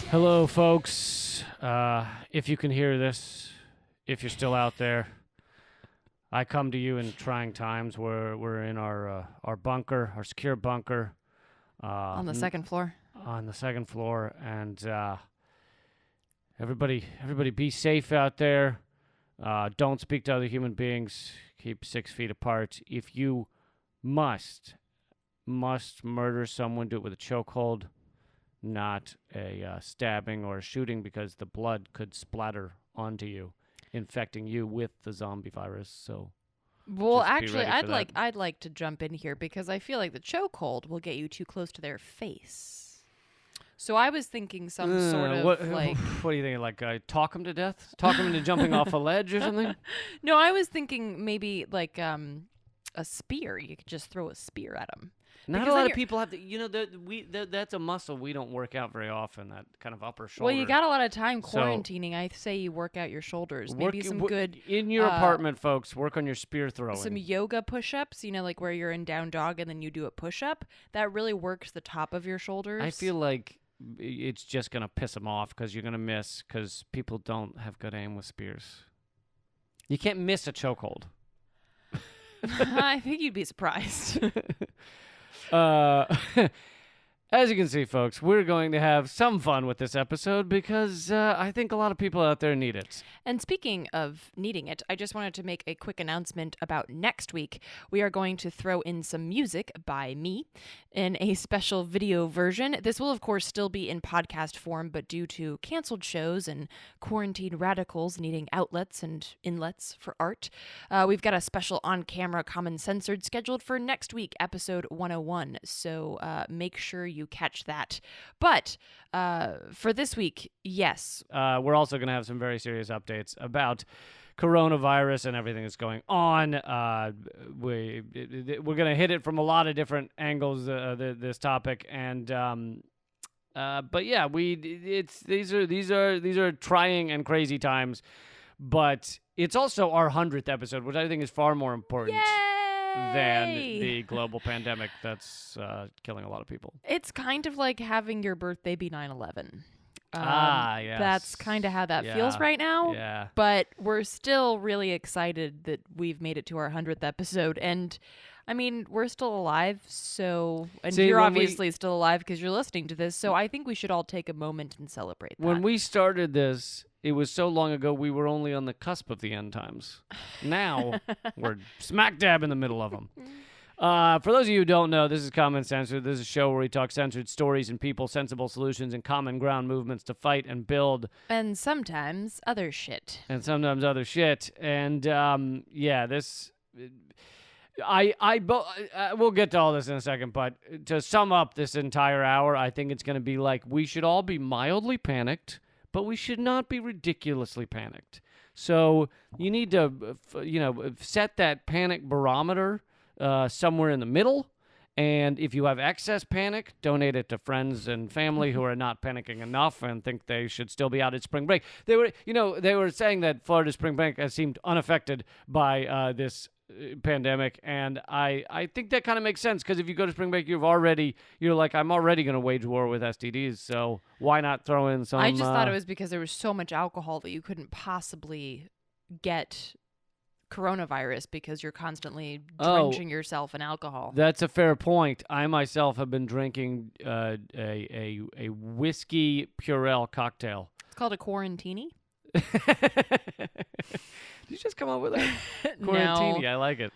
Hello, folks. If you can hear this, if you're still out there, I come to you in trying times. We're in our bunker, our secure bunker, On the second floor. on the second floor, and everybody be safe out there. Don't speak to other human beings. Keep 6 feet apart. If you must murder someone, do it with a chokehold, not a stabbing or a shooting, because the blood could splatter onto you, infecting you with the zombie virus. So, Well, just be actually, ready for that. I'd like to jump in here because I feel like the chokehold will get you too close to their face. So I was thinking some sort of what, like what do you think? Like talk him to death? Talk him into jumping off a ledge or something? No, I was thinking maybe like a spear. You could just throw a spear at them. Not Because a then lot of you're- people have to. That's a muscle we don't work out very often. That kind of upper shoulder. Well, you got a lot of time So- quarantining. I say you work out your shoulders. Maybe some good in your apartment, folks. Work on your spear throwing. some yoga push-ups, like where you're in down dog and then you do a push-up. That really works the top of your shoulders. I feel like it's just gonna piss them off because you're gonna miss, because people don't have good aim with spears. You can't miss a chokehold. I think you'd be surprised. As you can see, folks, we're going to have some fun with this episode because I think a lot of people out there need it. And speaking of needing it, I just wanted to make a quick announcement about next week. We are going to throw in some music by me in a special video version. This will, of course, still be in podcast form, but due to canceled shows and quarantined radicals needing outlets and inlets for art, we've got a special on-camera Common Censored scheduled for next week, episode 101. So make sure you catch that. But for this week, yes. We're also going to have some very serious updates about coronavirus and everything that's going on. We're going to hit it from a lot of different angles, this topic, and but yeah, these are trying and crazy times, but it's also our 100th episode, which I think is far more important than the global pandemic that's killing a lot of people. It's kind of like having your birthday be 9/11. Yes. That's kind of how that feels Yeah. right now. Yeah. But we're still really excited that we've made it to our 100th episode. And I mean, we're still alive. So, and See, you're when we- obviously still alive because you're listening to this. So I think we should all take a moment and celebrate that. When we started this, it was so long ago we were only on the cusp of the end times. Now we're smack dab in the middle of them. For those of you who don't know, this is Common Censored. This is a show where we talk censored stories and people, sensible solutions, and common ground movements to fight and build, And sometimes other shit. and sometimes other shit. And this. We'll get to all this in a second, but to sum up this entire hour, I think it's going to be like we should all be mildly panicked, but we should not be ridiculously panicked. So you need to, set that panic barometer somewhere in the middle. And if you have excess panic, donate it to friends and family who are not panicking enough and think they should still be out at spring break. They were saying that Florida's spring break has seemed unaffected by this pandemic, and I think that kind of makes sense, because if you go to spring break, you're like, I'm already going to wage war with STDs, so why not throw in some... I just thought it was because there was so much alcohol that you couldn't possibly get coronavirus because you're constantly drenching yourself in alcohol. That's a fair point. I myself have been drinking a whiskey Purell cocktail. It's called a quarantini. Did you just come up with that? No. Quarantini, I like it.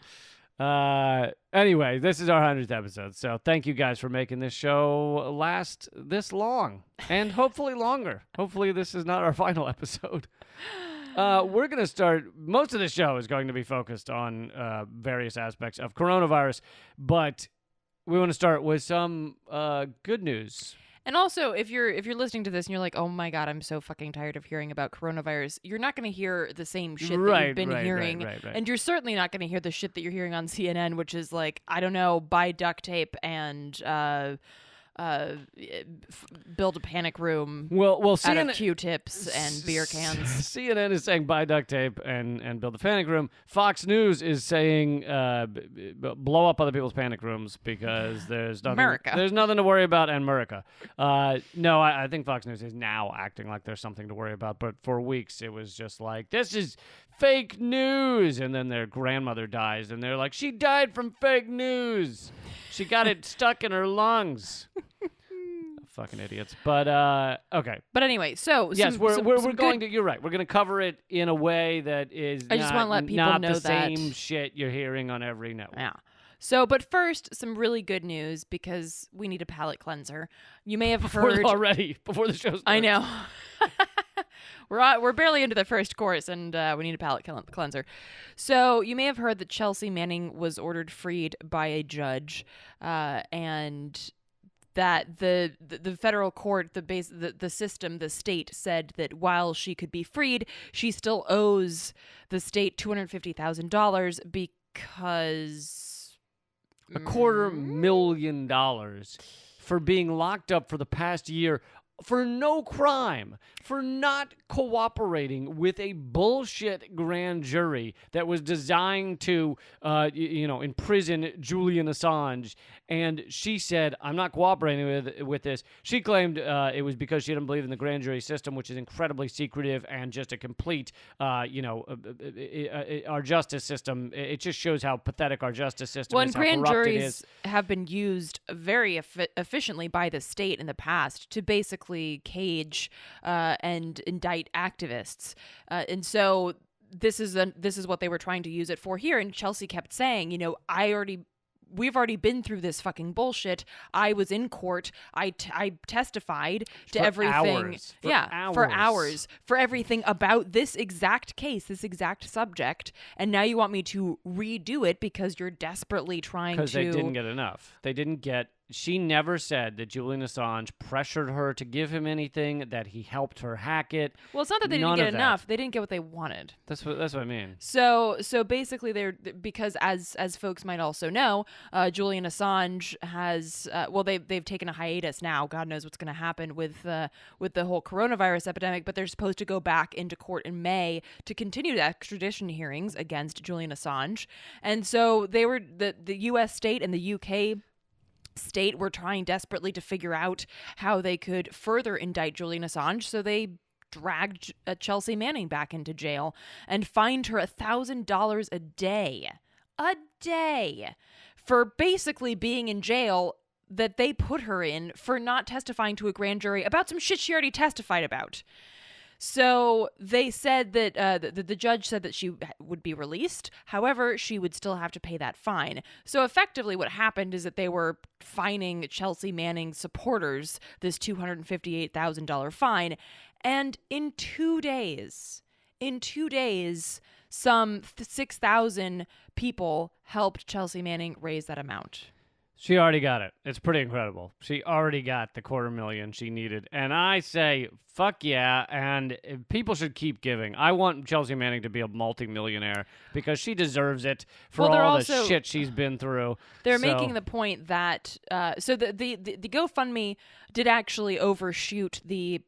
Anyway, this is our 100th episode, so thank you guys for making this show last this long, and hopefully longer. Hopefully this is not our final episode. We're going to start, most of the show is going to be focused on various aspects of coronavirus, but we want to start with some good news. And also, if you're listening to this and you're like, oh my God, I'm so fucking tired of hearing about coronavirus, you're not going to hear the same shit that you've been hearing. Right. And you're certainly not going to hear the shit that you're hearing on CNN, which is like, I don't know, buy duct tape and build a panic room Well, out of CNN Q-tips and beer cans. CNN is saying buy duct tape and build a panic room. Fox News is saying blow up other people's panic rooms because there's nothing. America. There's nothing to worry about in America. No, I think Fox News is now acting like there's something to worry about. But for weeks it was just like, this is fake news, and then their grandmother dies, and they're like, she died from fake news. She got it stuck in her lungs. Fucking idiots. But okay. But anyway, so yes, some we're good- going to. You're right. We're going to cover it in a way that is. I just want wanna let people not know the that- same shit you're hearing on every network. Yeah. So, but first, some really good news because we need a palate cleanser. You may have heard already before the show starts. I know. We're barely into the first course, and we need a palate cleanser. So you may have heard that Chelsea Manning was ordered freed by a judge, and that the federal court, the system, the state said that while she could be freed, she still owes the state $250,000 because $250,000 for being locked up for the past year for no crime, for not cooperating with a bullshit grand jury that was designed to, imprison Julian Assange. And she said, I'm not cooperating with this. She claimed it was because she didn't believe in the grand jury system, which is incredibly secretive and just a complete, our justice system. It just shows how pathetic our justice system well, is, and how grand corrupt it juries is. have been used very efficiently by the state in the past to basically cage and indict activists, and so this is what they were trying to use it for here. And Chelsea kept saying, we've already been through this fucking bullshit. I was in court. I testified to For everything. hours. For hours. For everything about this exact case, this exact subject. And now you want me to redo it because you're desperately trying to. Because they didn't get enough. They didn't get. She never said that Julian Assange pressured her to give him anything, that he helped her hack it. Well, it's not that they None didn't get of that. enough. They didn't get what they wanted. That's what I mean. So basically, because as folks might also know, Julian Assange has they've taken a hiatus now. God knows what's going to happen with the whole coronavirus epidemic. But they're supposed to go back into court in May to continue the extradition hearings against Julian Assange. And so they were the U.S. state and the U.K. state were trying desperately to figure out how they could further indict Julian Assange. So they dragged Chelsea Manning back into jail and fined her $1,000 a day for basically being in jail that they put her in for not testifying to a grand jury about some shit she already testified about. So they said that the judge said that she would be released. However, she would still have to pay that fine. So effectively what happened is that they were fining Chelsea Manning's supporters this $258,000 fine. And in 2 days, some 6,000 people helped Chelsea Manning raise that amount. She already got it. It's pretty incredible. She already got the $250,000 she needed. And I say, fuck yeah, and people should keep giving. I want Chelsea Manning to be a multimillionaire because she deserves it for all the shit she's been through. They're making the point that so the GoFundMe did actually overshoot the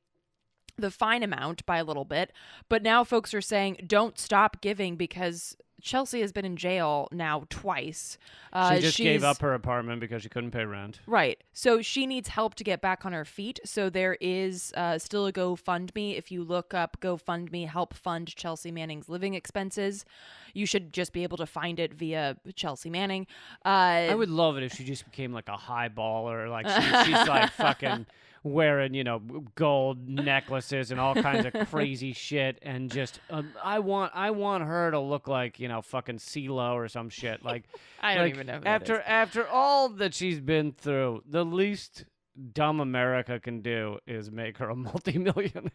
fine amount by a little bit, but now folks are saying don't stop giving because Chelsea has been in jail now twice. She just gave up her apartment because she couldn't pay rent. Right. So she needs help to get back on her feet. So there is still a GoFundMe. If you look up GoFundMe, help fund Chelsea Manning's living expenses. You should just be able to find it via Chelsea Manning. I would love it if she just became like a high baller. Like she's like fucking wearing, gold necklaces and all kinds of crazy shit. And just, I want her to look like, fucking CeeLo or some shit. Like, I don't even know who that is. After all that she's been through, the least dumb America can do is make her a multimillionaire.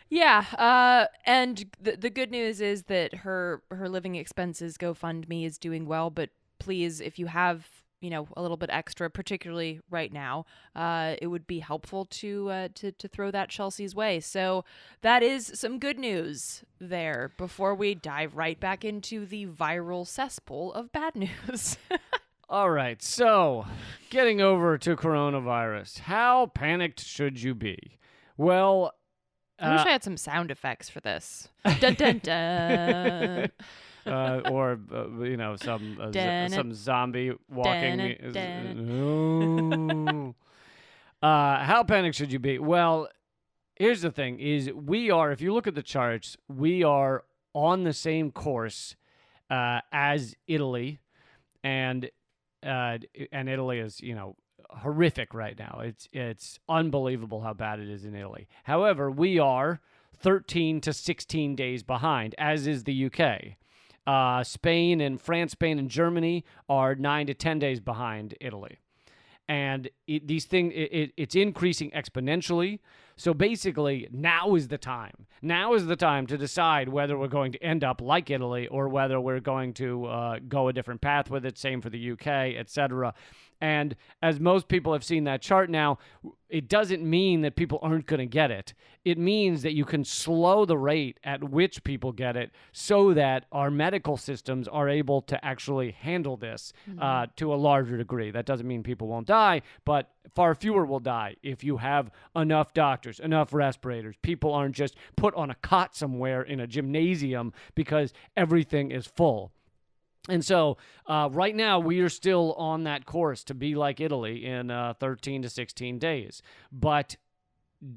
Yeah, and the good news is that her living expenses GoFundMe is doing well, but please, if you have a little bit extra, particularly right now, it would be helpful to throw that Chelsea's way. So that is some good news there before we dive right back into the viral cesspool of bad news. All right, so getting over to coronavirus. How panicked should you be? Well, I wish I had some sound effects for this. Dun dun dun. or some zombie walking. No. How panicked should you be? Well, here's the thing: is we are. If you look at the charts, we are on the same course as Italy, and Italy is horrific right now. It's unbelievable how bad it is in Italy. However, we are 13 to 16 days behind, as is the UK. Spain and Germany are 9 to 10 days behind Italy. And it's increasing exponentially. So basically, now is the time. Now is the time to decide whether we're going to end up like Italy or whether we're going to go a different path with it. Same for the UK, etc. And as most people have seen that chart now, it doesn't mean that people aren't going to get it. It means that you can slow the rate at which people get it so that our medical systems are able to actually handle this to a larger degree. That doesn't mean people won't die, but far fewer will die if you have enough doctors, enough respirators. People aren't just put on a cot somewhere in a gymnasium because everything is full. And so right now we are still on that course to be like Italy in 13 to 16 days. But,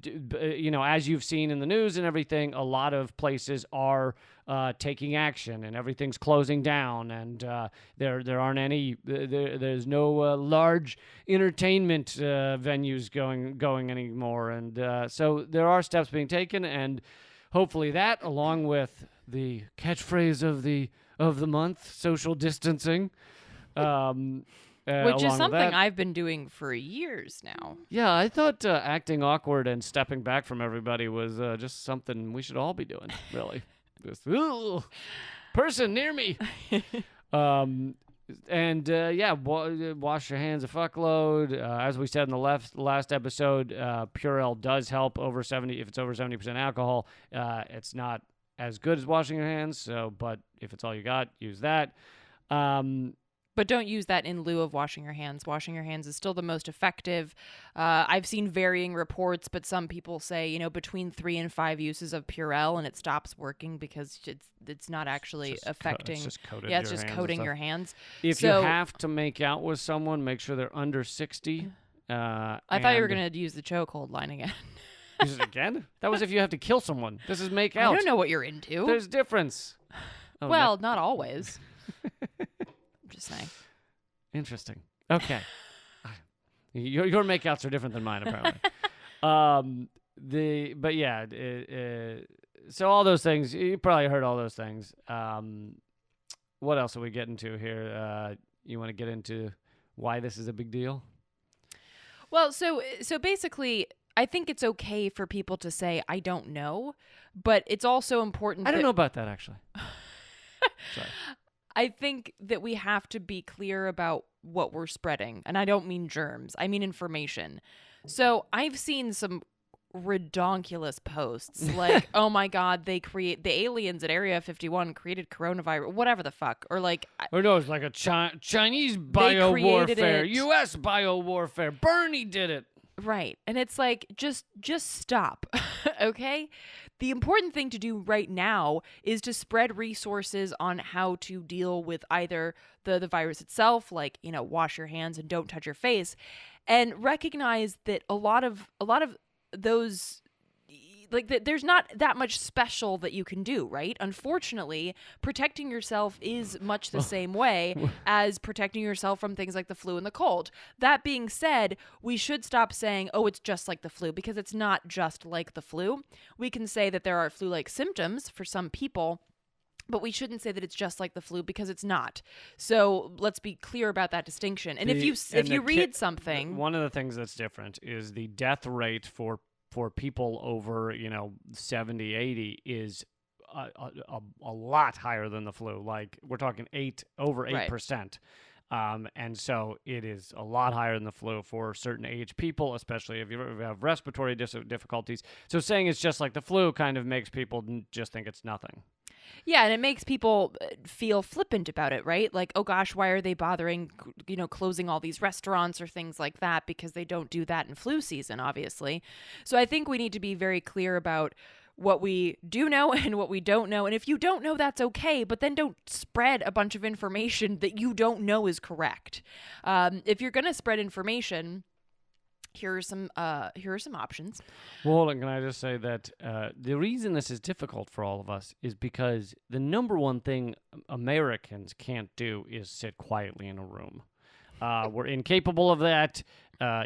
as you've seen in the news and everything, a lot of places are taking action and everything's closing down. And there aren't any, there's no large entertainment venues going anymore. And so there are steps being taken. And hopefully that, along with the catchphrase of the month, social distancing. Which is something I've been doing for years now. Yeah, I thought acting awkward and stepping back from everybody was just something we should all be doing, really. Just, person near me. Wash your hands a fuckload. As we said in the last episode, Purell does help over 70. If it's over 70% alcohol, it's not as good as washing your hands. But if it's all you got, use that. But don't use that in lieu of washing your hands. Washing your hands is still the most effective. I've seen varying reports, but some people say, between 3 and 5 uses of Purell and it stops working because it's not actually affecting. It's just coated it's just coating your hands. If you have to make out with someone, make sure they're under 60. I thought you were going to use the chokehold line again. Use it again? That was if you have to kill someone. This is make out. I don't know what you're into. There's difference. Not always. I'm just saying. Interesting. Okay. Your makeouts are different than mine, apparently. So all those things, you probably heard all those things. What else are we getting to here? You want to get into why this is a big deal? Well, so basically, I think it's okay for people to say, I don't know, but it's also important. I don't know about that, actually. Sorry. I think that we have to be clear about what we're spreading. And I don't mean germs. I mean information. So I've seen some redonkulous posts like, oh my God, the aliens at Area 51 created coronavirus, whatever the fuck. Or like... Or no, it's like a Chinese bio-warfare, U.S. bio-warfare. Bernie did it. Right. And it's like, just stop, okay? The important thing to do right now is to spread resources on how to deal with either the virus itself, like, wash your hands and don't touch your face, and recognize that a lot of those, like, there's not that much special that you can do, right? Unfortunately, protecting yourself is much the same way as protecting yourself from things like the flu and the cold. That being said, we should stop saying, oh, it's just like the flu, because it's not just like the flu. We can say that there are flu-like symptoms for some people, but we shouldn't say that it's just like the flu, because it's not. So let's be clear about that distinction. And if you read something... One of the things that's different is the death rate for people over, 70, 80 is a lot higher than the flu. Like, we're talking over 8%. Right. And so it is a lot higher than the flu for certain age people, especially if you have respiratory difficulties. So saying it's just like the flu kind of makes people just think it's nothing. Yeah, and it makes people feel flippant about it, right? Like, oh gosh, why are they bothering, closing all these restaurants or things like that, because they don't do that in flu season, obviously. So I think we need to be very clear about what we do know and what we don't know. And if you don't know, that's okay, but then don't spread a bunch of information that you don't know is correct. If you're going to spread information, here are some options. Well, hold on, can I just say that the reason this is difficult for all of us is because the number one thing Americans can't do is sit quietly in a room. We're incapable of that.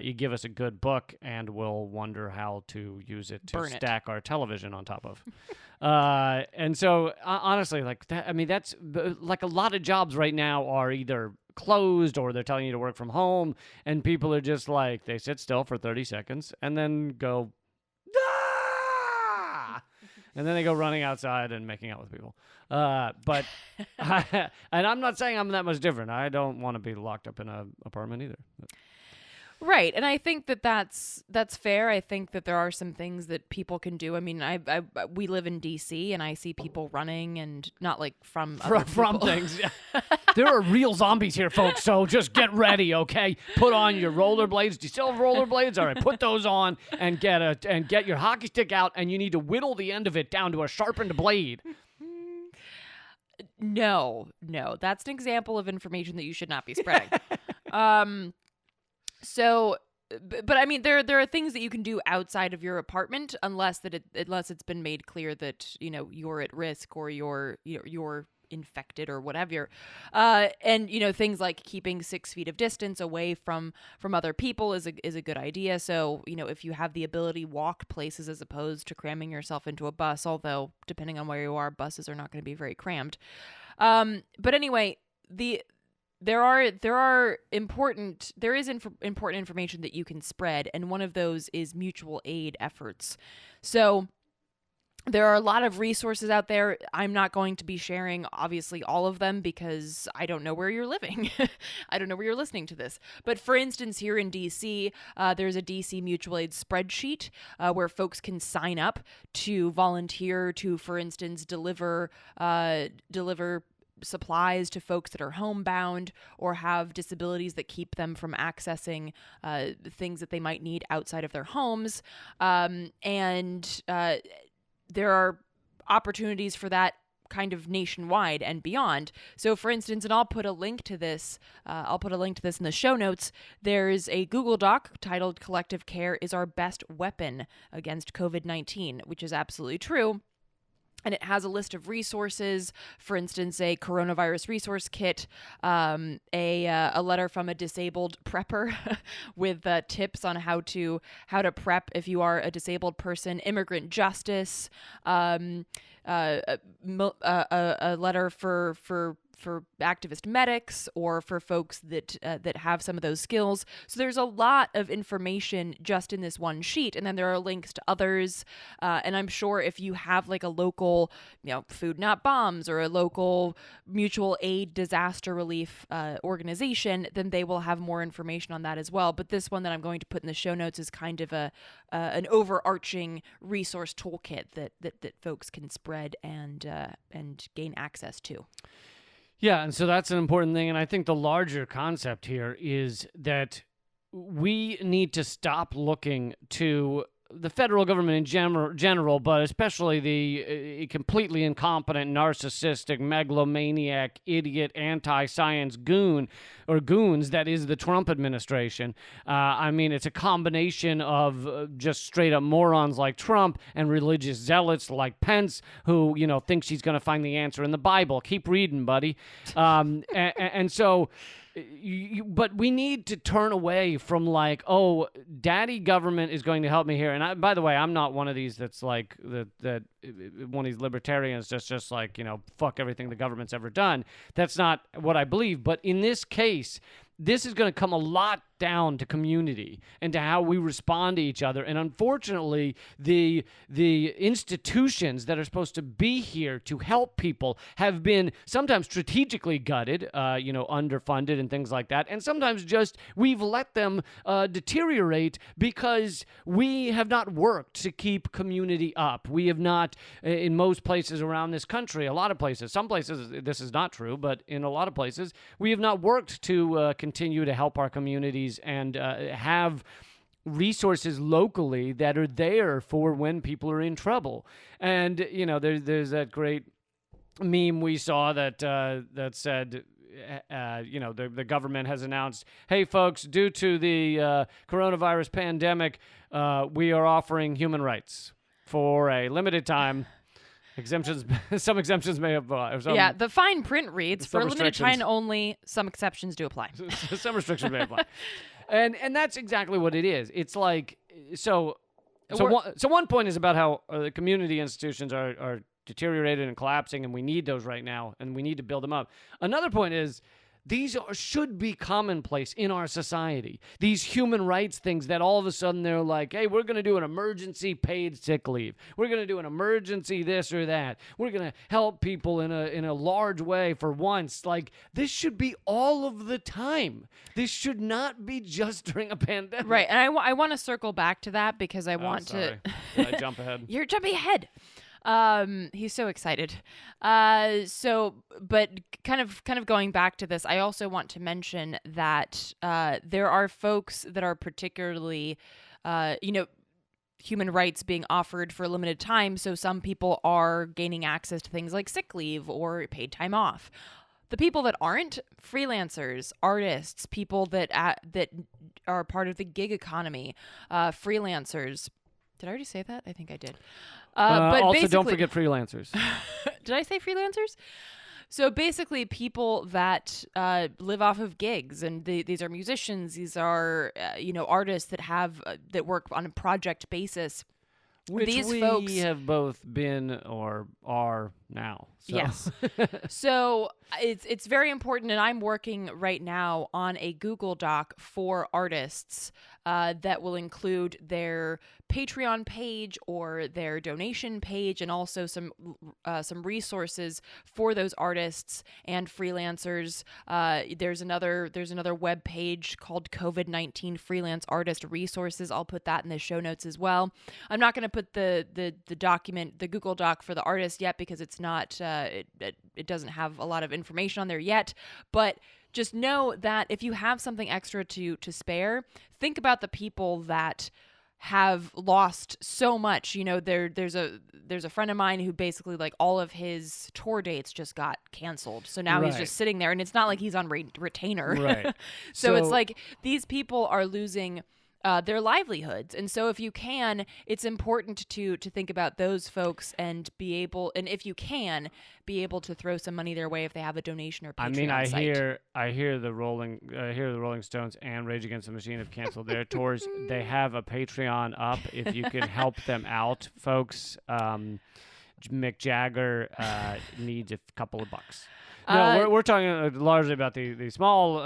You give us a good book, and we'll wonder how to use it to stack our television on top of. And so, honestly, like that, I mean, that's like a lot of jobs right now are either closed or they're telling you to work from home, and people are just like, they sit still for 30 seconds and then go, ah! And then they go running outside and making out with people. But and I'm not saying I'm that much different. I don't want to be locked up in an apartment either. Right, and I think that's fair. I think that there are some things that people can do. I mean, we live in D.C. and I see people running, and not like from things. There are real zombies here, folks. So just get ready, okay? Put on your rollerblades. Do you still have rollerblades? All right, put those on and get your hockey stick out, and you need to whittle the end of it down to a sharpened blade. No, that's an example of information that you should not be spreading. So, but I mean, there are things that you can do outside of your apartment, unless it's been made clear that you're at risk or you're infected or whatever. And things like keeping 6 feet of distance away from other people is a good idea. So if you have the ability, walk places as opposed to cramming yourself into a bus. Although depending on where you are, buses are not going to be very crammed. But anyway, There is important information that you can spread, and one of those is mutual aid efforts. So there are a lot of resources out there. I'm not going to be sharing, obviously, all of them because I don't know where you're living. I don't know where you're listening to this. But for instance, here in D.C., there's a D.C. mutual aid spreadsheet where folks can sign up to volunteer to, for instance, deliver supplies to folks that are homebound or have disabilities that keep them from accessing things that they might need outside of their homes. There are opportunities for that kind of nationwide and beyond. So for instance, and I'll put a link to this in the show notes, there's a Google Doc titled "Collective Care is Our Best Weapon Against COVID-19," which is absolutely true. And it has a list of resources, for instance, a coronavirus resource kit, a letter from a disabled prepper with tips on how to prep if you are a disabled person, immigrant justice, a letter for activist medics or for folks that have some of those skills. So there's a lot of information just in this one sheet, and then there are links to others. And I'm sure if you have like a local, Food Not Bombs or a local mutual aid disaster relief organization, then they will have more information on that as well. But this one that I'm going to put in the show notes is kind of an overarching resource toolkit that folks can spread and gain access to. Yeah, and so that's an important thing, and I think the larger concept here is that we need to stop looking to the federal government in general, but especially the completely incompetent, narcissistic, megalomaniac, idiot, anti-science goons that is the Trump administration. I mean, it's a combination of just straight-up morons like Trump and religious zealots like Pence, who, thinks he's going to find the answer in the Bible. Keep reading, buddy. And so... but we need to turn away from like, oh, daddy government is going to help me here. And by the way, I'm not one of these that's like that one of these libertarians that's just like, fuck everything the government's ever done. That's not what I believe. But in this case, this is going to come a lot down to community and to how we respond to each other. And unfortunately, the institutions that are supposed to be here to help people have been sometimes strategically gutted, underfunded and things like that. And sometimes just we've let them deteriorate because we have not worked to keep community up. We have not, in most places around this country, a lot of places, some places this is not true, but in a lot of places, we have not worked to continue to help our communities and have resources locally that are there for when people are in trouble. And, there's that great meme we saw that said, the government has announced, hey, folks, due to the coronavirus pandemic, we are offering human rights for a limited time. Exemptions, some exemptions may have. The fine print reads, for a limited time only, some exceptions do apply. Some restrictions may apply. And that's exactly what it is. It's like, so one point is about how the community institutions are deteriorated and collapsing, and we need those right now, and we need to build them up. Another point is, these should be commonplace in our society. These human rights things that all of a sudden they're like, hey, we're going to do an emergency paid sick leave. We're going to do an emergency this or that. We're going to help people in a large way for once. Like, this should be all of the time. This should not be just during a pandemic. Right, and I want to circle back to that because I want to... Did I jump ahead? You're jumping ahead. He's so excited. But kind of going back to this, I also want to mention that there are folks that are particularly, human rights being offered for a limited time. So some people are gaining access to things like sick leave or paid time off. The people that aren't, freelancers, artists, people that are part of the gig economy, freelancers. Did I already say that? I think I did. But also, don't forget freelancers. Did I say freelancers? So basically, people that live off of gigs, and these are musicians. These are artists that have that work on a project basis. Which these we folks have both been or are now. So. Yes. So it's very important, and I'm working right now on a Google Doc for artists that will include their Patreon page or their donation page, and also some resources for those artists and freelancers. There's another web page called COVID-19 Freelance Artist Resources. I'll put that in the show notes as well. I'm not going to put the document, the Google Doc for the artist yet, because it's not it doesn't have a lot of information on there yet, but just know that if you have something extra to spare, think about the people that have lost so much. There's a friend of mine who basically, like, all of his tour dates just got canceled. So now he's just sitting there, and it's not like he's on retainer. Right. So it's like these people are losing their livelihoods. And so if you can, it's important to think about those folks and if you can, be able to throw some money their way if they have a donation or Patreon site. I hear the Rolling Stones and Rage Against the Machine have canceled their tours. They have a Patreon up if you can help them out, folks. Mick Jagger needs a couple of bucks. No, we're talking largely about the small,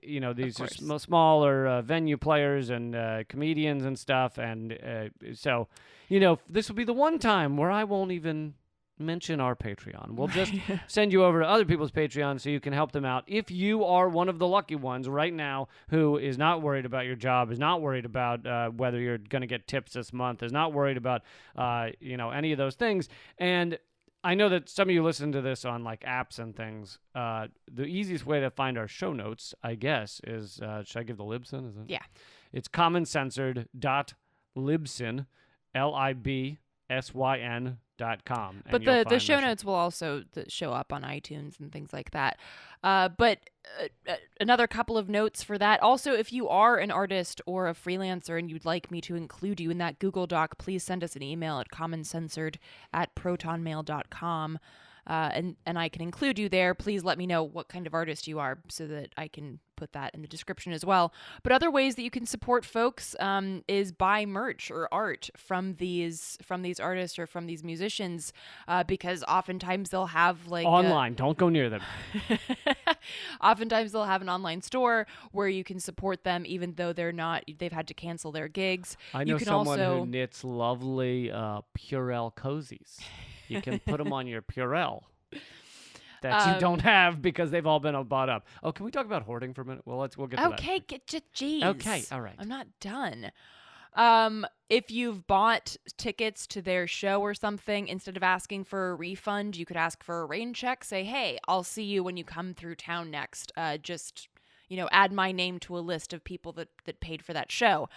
these are smaller venue players and comedians and stuff. And so, this will be the one time where I won't even mention our Patreon. We'll just send you over to other people's Patreon so you can help them out. If you are one of the lucky ones right now who is not worried about your job, is not worried about whether you're going to get tips this month, is not worried about, any of those things. And I know that some of you listen to this on like apps and things. The easiest way to find our show notes, I guess, is, should I give the Libsyn? Is it? Yeah. It's commoncensored.libsyn, LIBSYN.com. But the show notes will also show up on iTunes and things like that. But another couple of notes for that. Also, if you are an artist or a freelancer and you'd like me to include you in that Google Doc, please send us an email at commoncensored@protonmail.com. And I can include you there. Please let me know what kind of artist you are so that I can put that in the description as well. But other ways that you can support folks is buy merch or art from these artists or from these musicians, because oftentimes they'll have like online. Don't go near them. oftentimes they'll have an online store where you can support them even though they've had to cancel their gigs. I know you can someone also, who knits lovely Purell cozies. You can put them on your Purell that you don't have because they've all been bought up. Oh, can we talk about hoarding for a minute? Well, we'll get to that. Okay, jeez. Okay, all right. I'm not done. If you've bought tickets to their show or something, instead of asking for a refund, you could ask for a rain check. Say, hey, I'll see you when you come through town next. Just, add my name to a list of people that paid for that show.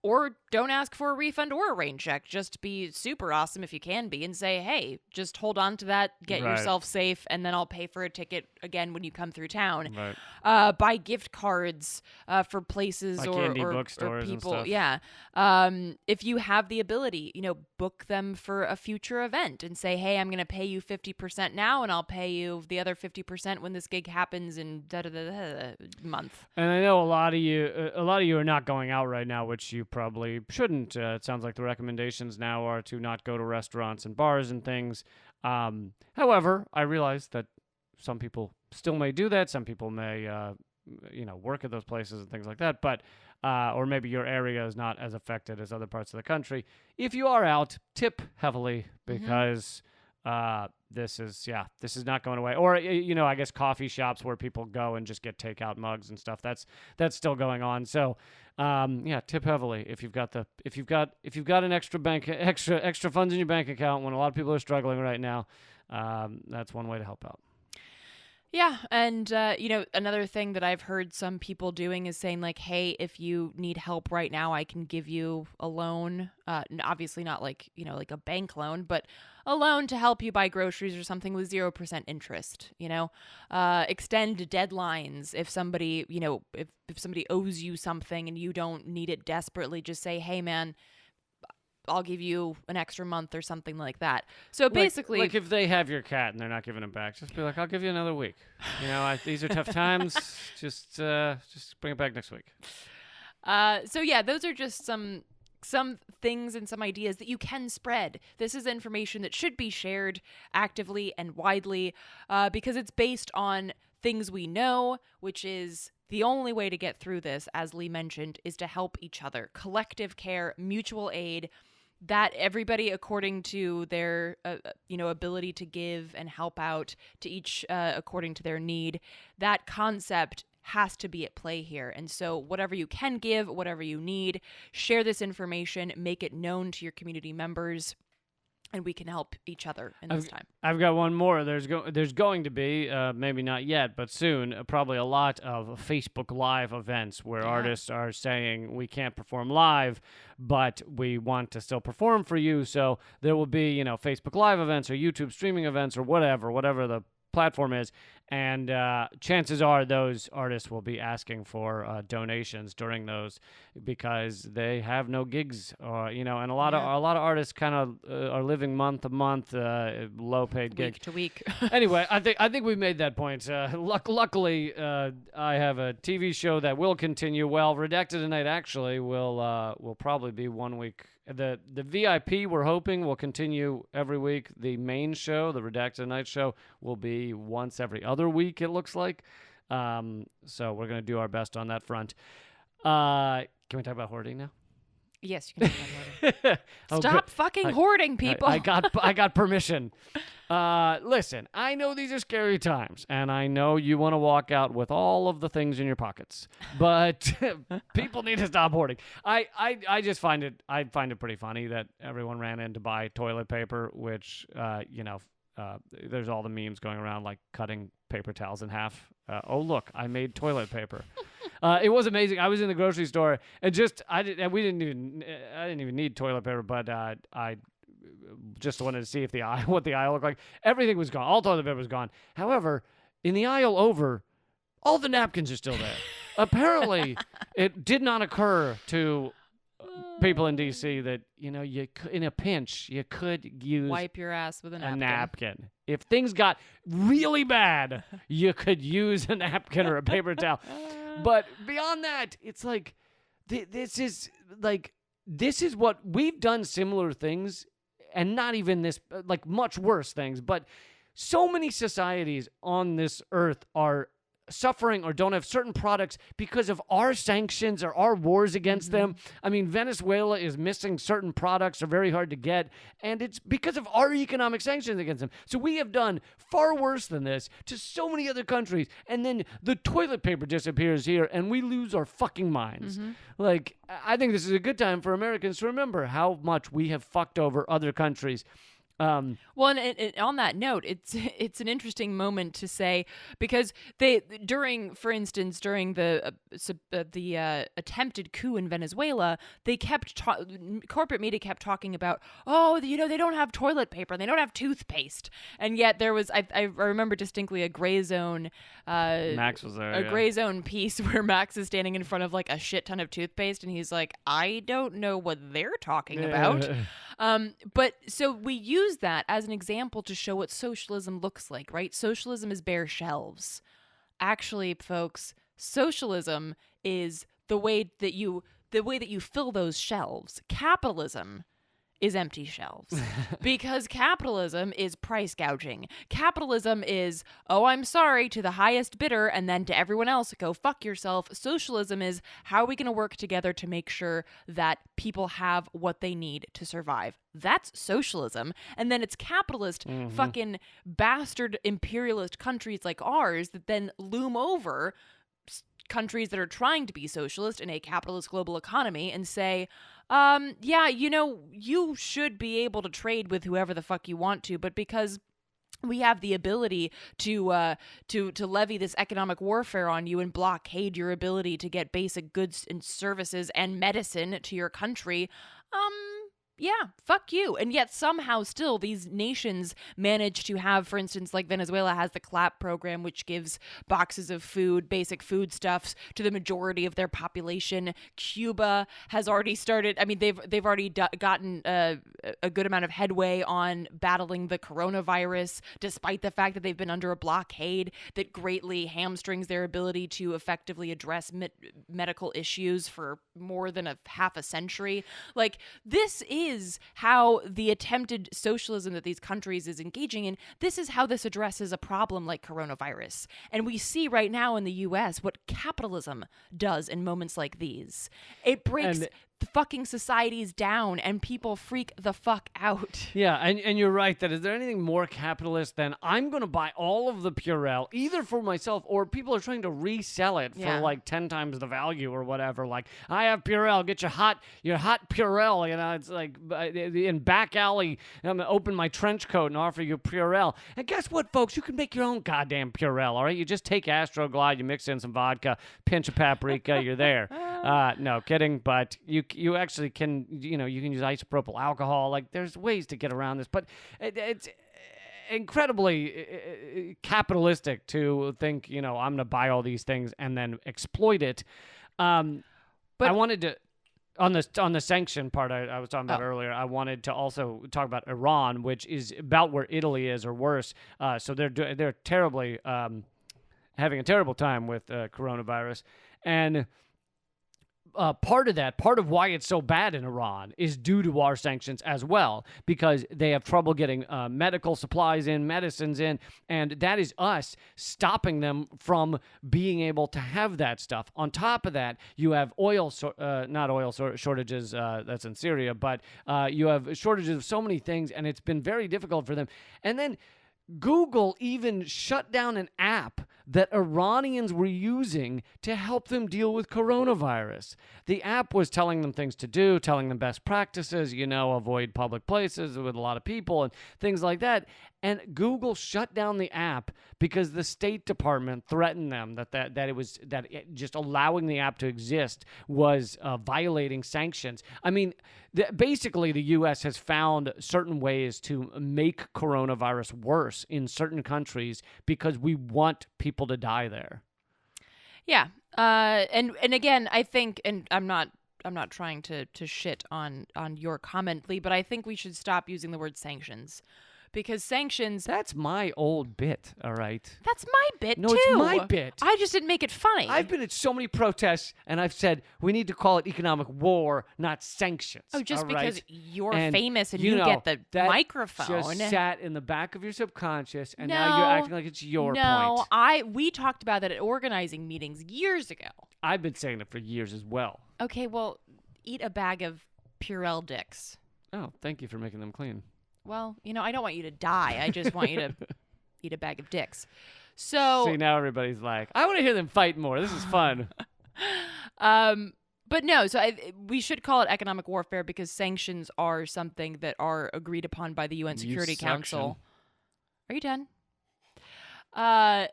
Or don't ask for a refund or a rain check. Just be super awesome if you can be and say, hey, just hold on to that, get yourself safe, and then I'll pay for a ticket again when you come through town. Right. Buy gift cards for places like or indie bookstores people. and stuff. Yeah. If you have the ability, book them for a future event and say, hey, I'm going to pay you 50% now and I'll pay you the other 50% when this gig happens in month. And I know a lot of you are not going out right now, which you probably shouldn't. It sounds like the recommendations now are to not go to restaurants and bars and things. However, I realize that some people still may do that. Some people may, work at those places and things like that. But or maybe your area is not as affected as other parts of the country. If you are out, tip heavily because this is not going away. Or I guess coffee shops where people go and just get takeout mugs and stuff. That's still going on. So tip heavily if you've got an extra funds in your bank account when a lot of people are struggling right now. That's one way to help out. Yeah, and another thing that I've heard some people doing is saying like, hey, if you need help right now, I can give you a loan. Obviously not like a bank loan, but a loan to help you buy groceries or something with 0% interest. Extend deadlines if somebody if somebody owes you something and you don't need it desperately. Just say, hey man, I'll give you an extra month or something like that. So basically, like if they have your cat and they're not giving it back, just be like, I'll give you another week. These are tough times. Just bring it back next week. Those are just some things and some ideas that you can spread. This is information that should be shared actively and widely because it's based on things we know, which is the only way to get through this, as Lee mentioned, is to help each other. Collective care, mutual aid, that everybody, according to their ability to give and help out to each according to their need, that concept has to be at play here. And so whatever you can give, whatever you need, share this information, make it known to your community members, and we can help each other in this time. I've got one more. There's going to be, maybe not yet, but soon, probably a lot of Facebook Live events where artists are saying we can't perform live, but we want to still perform for you. So there will be, Facebook Live events or YouTube streaming events or whatever the platform is. And chances are those artists will be asking for donations during those because they have no gigs, and a lot of artists kind of are living month to month, low paid gigs, week to week. Anyway, I think we made that point. Luckily, I have a TV show that will continue. Well, Redacted Tonight actually will probably be 1 week. The VIP we're hoping will continue every week. The main show, the Redacted Tonight show, will be once every other week, it looks like. So we're going to do our best on that front. Can we talk about hoarding now? Yes, you can talk about hoarding. Stop fucking hoarding, people. I got permission. Listen, I know these are scary times, and I know you want to walk out with all of the things in your pockets, but people need to stop hoarding. I just find it pretty funny that everyone ran in to buy toilet paper, which there's all the memes going around like cutting paper towels in half. Oh look, I made toilet paper. It was amazing. I was in the grocery store and I didn't even need toilet paper, but I just wanted to see if what the aisle looked like. Everything was gone. All toilet paper was gone. However, in the aisle over, all the napkins are still there. Apparently, it did not occur to people in D.C. that, in a pinch, you could use Wipe your ass with a a napkin. napkin. If things got really bad, you could use a napkin or a paper towel. But beyond that, it's like, this is what we've done similar things, and not even this, like much worse things, but so many societies on this earth are suffering or don't have certain products because of our sanctions or our wars against them. I mean, Venezuela is missing certain products, are very hard to get, and it's because of our economic sanctions against them. So we have done far worse than this to so many other countries, and then the toilet paper disappears here, and we lose our fucking minds. Like, I think this is a good time for Americans to remember how much we have fucked over other countries. Well, and on that note, it's an interesting moment to say, because for instance, during the attempted coup in Venezuela, they kept corporate media kept talking about, they don't have toilet paper, they don't have toothpaste, and yet there was I remember distinctly a Gray Zone Max was there, Gray Zone piece where Max is standing in front of like a shit ton of toothpaste, and he's like, I don't know what they're talking about. But so we use that as an example to show what socialism looks like, right? Socialism is bare shelves. Actually, folks, socialism is the way that you fill those shelves. Capitalism is empty shelves, because capitalism is price gouging. Capitalism is, I'm sorry, to the highest bidder, and then to everyone else, go fuck yourself. Socialism is, how are we going to work together to make sure that people have what they need to survive? That's socialism. And then it's capitalist, fucking bastard imperialist countries like ours that then loom over countries that are trying to be socialist in a capitalist global economy and say, you should be able to trade with whoever the fuck you want to, but because we have the ability to levy this economic warfare on you and blockade your ability to get basic goods and services and medicine to your country, fuck you. And yet somehow still these nations manage to have, for instance, like Venezuela has the CLAP program, which gives boxes of food, basic foodstuffs to the majority of their population. Cuba has already started. I mean, they've already gotten a good amount of headway on battling the coronavirus, despite the fact that they've been under a blockade that greatly hamstrings their ability to effectively address medical issues for more than half a century. Like, this is how the attempted socialism that these countries is engaging in, this is how this addresses a problem like coronavirus. And we see right now in the US what capitalism does in moments like these. It breaks the fucking societies down, and people freak the fuck out. Yeah, and you're right that is there anything more capitalist than I'm going to buy all of the Purell, either for myself or people are trying to resell it for like 10 times the value or whatever. Like, I have Purell, get your hot Purell, it's like in back alley, I'm going to open my trench coat and offer you Purell. And guess what, folks? You can make your own goddamn Purell, all right? You just take Astroglide, you mix in some vodka, pinch of paprika, you're there. No, kidding, but you actually can, you can use isopropyl alcohol. Like, there's ways to get around this, but it's incredibly capitalistic to think, I'm going to buy all these things and then exploit it. But I wanted to, on the sanction part I was talking about earlier, I wanted to also talk about Iran, which is about where Italy is or worse. So they're terribly having a terrible time with coronavirus. And part of why it's so bad in Iran is due to our sanctions as well, because they have trouble getting medical supplies in, medicines in, and that is us stopping them from being able to have that stuff. On top of that, you have shortages, that's in Syria, but you have shortages of so many things, and it's been very difficult for them. And then Google even shut down an app that Iranians were using to help them deal with coronavirus. The app was telling them things to do, telling them best practices, avoid public places with a lot of people and things like that. And Google shut down the app because the State Department threatened them that just allowing the app to exist was violating sanctions. I mean, basically the U.S. has found certain ways to make coronavirus worse in certain countries because we want people to die there. Yeah. And again, I think, and I'm not not trying to shit on your comment, Lee, but I think we should stop using the word sanctions. Because sanctions... That's my old bit, all right? That's my bit, no, too. it's my bit. I just didn't make it funny. I've been at so many protests, and I've said we need to call it economic war, not sanctions. Oh, just all because right? you're And, famous and you know, get the that microphone. just sat in the back of your subconscious, and now you're acting like it's your point. We talked about that at organizing meetings years ago. I've been saying it for years as well. Okay, well, eat a bag of Purell dicks. Oh, thank you for making them clean. Well, I don't want you to die. I just want you to eat a bag of dicks. So see, now everybody's like, I want to hear them fight more. This is fun. But no, so we should call it economic warfare because sanctions are something that are agreed upon by the UN Security Council. Are you done? Are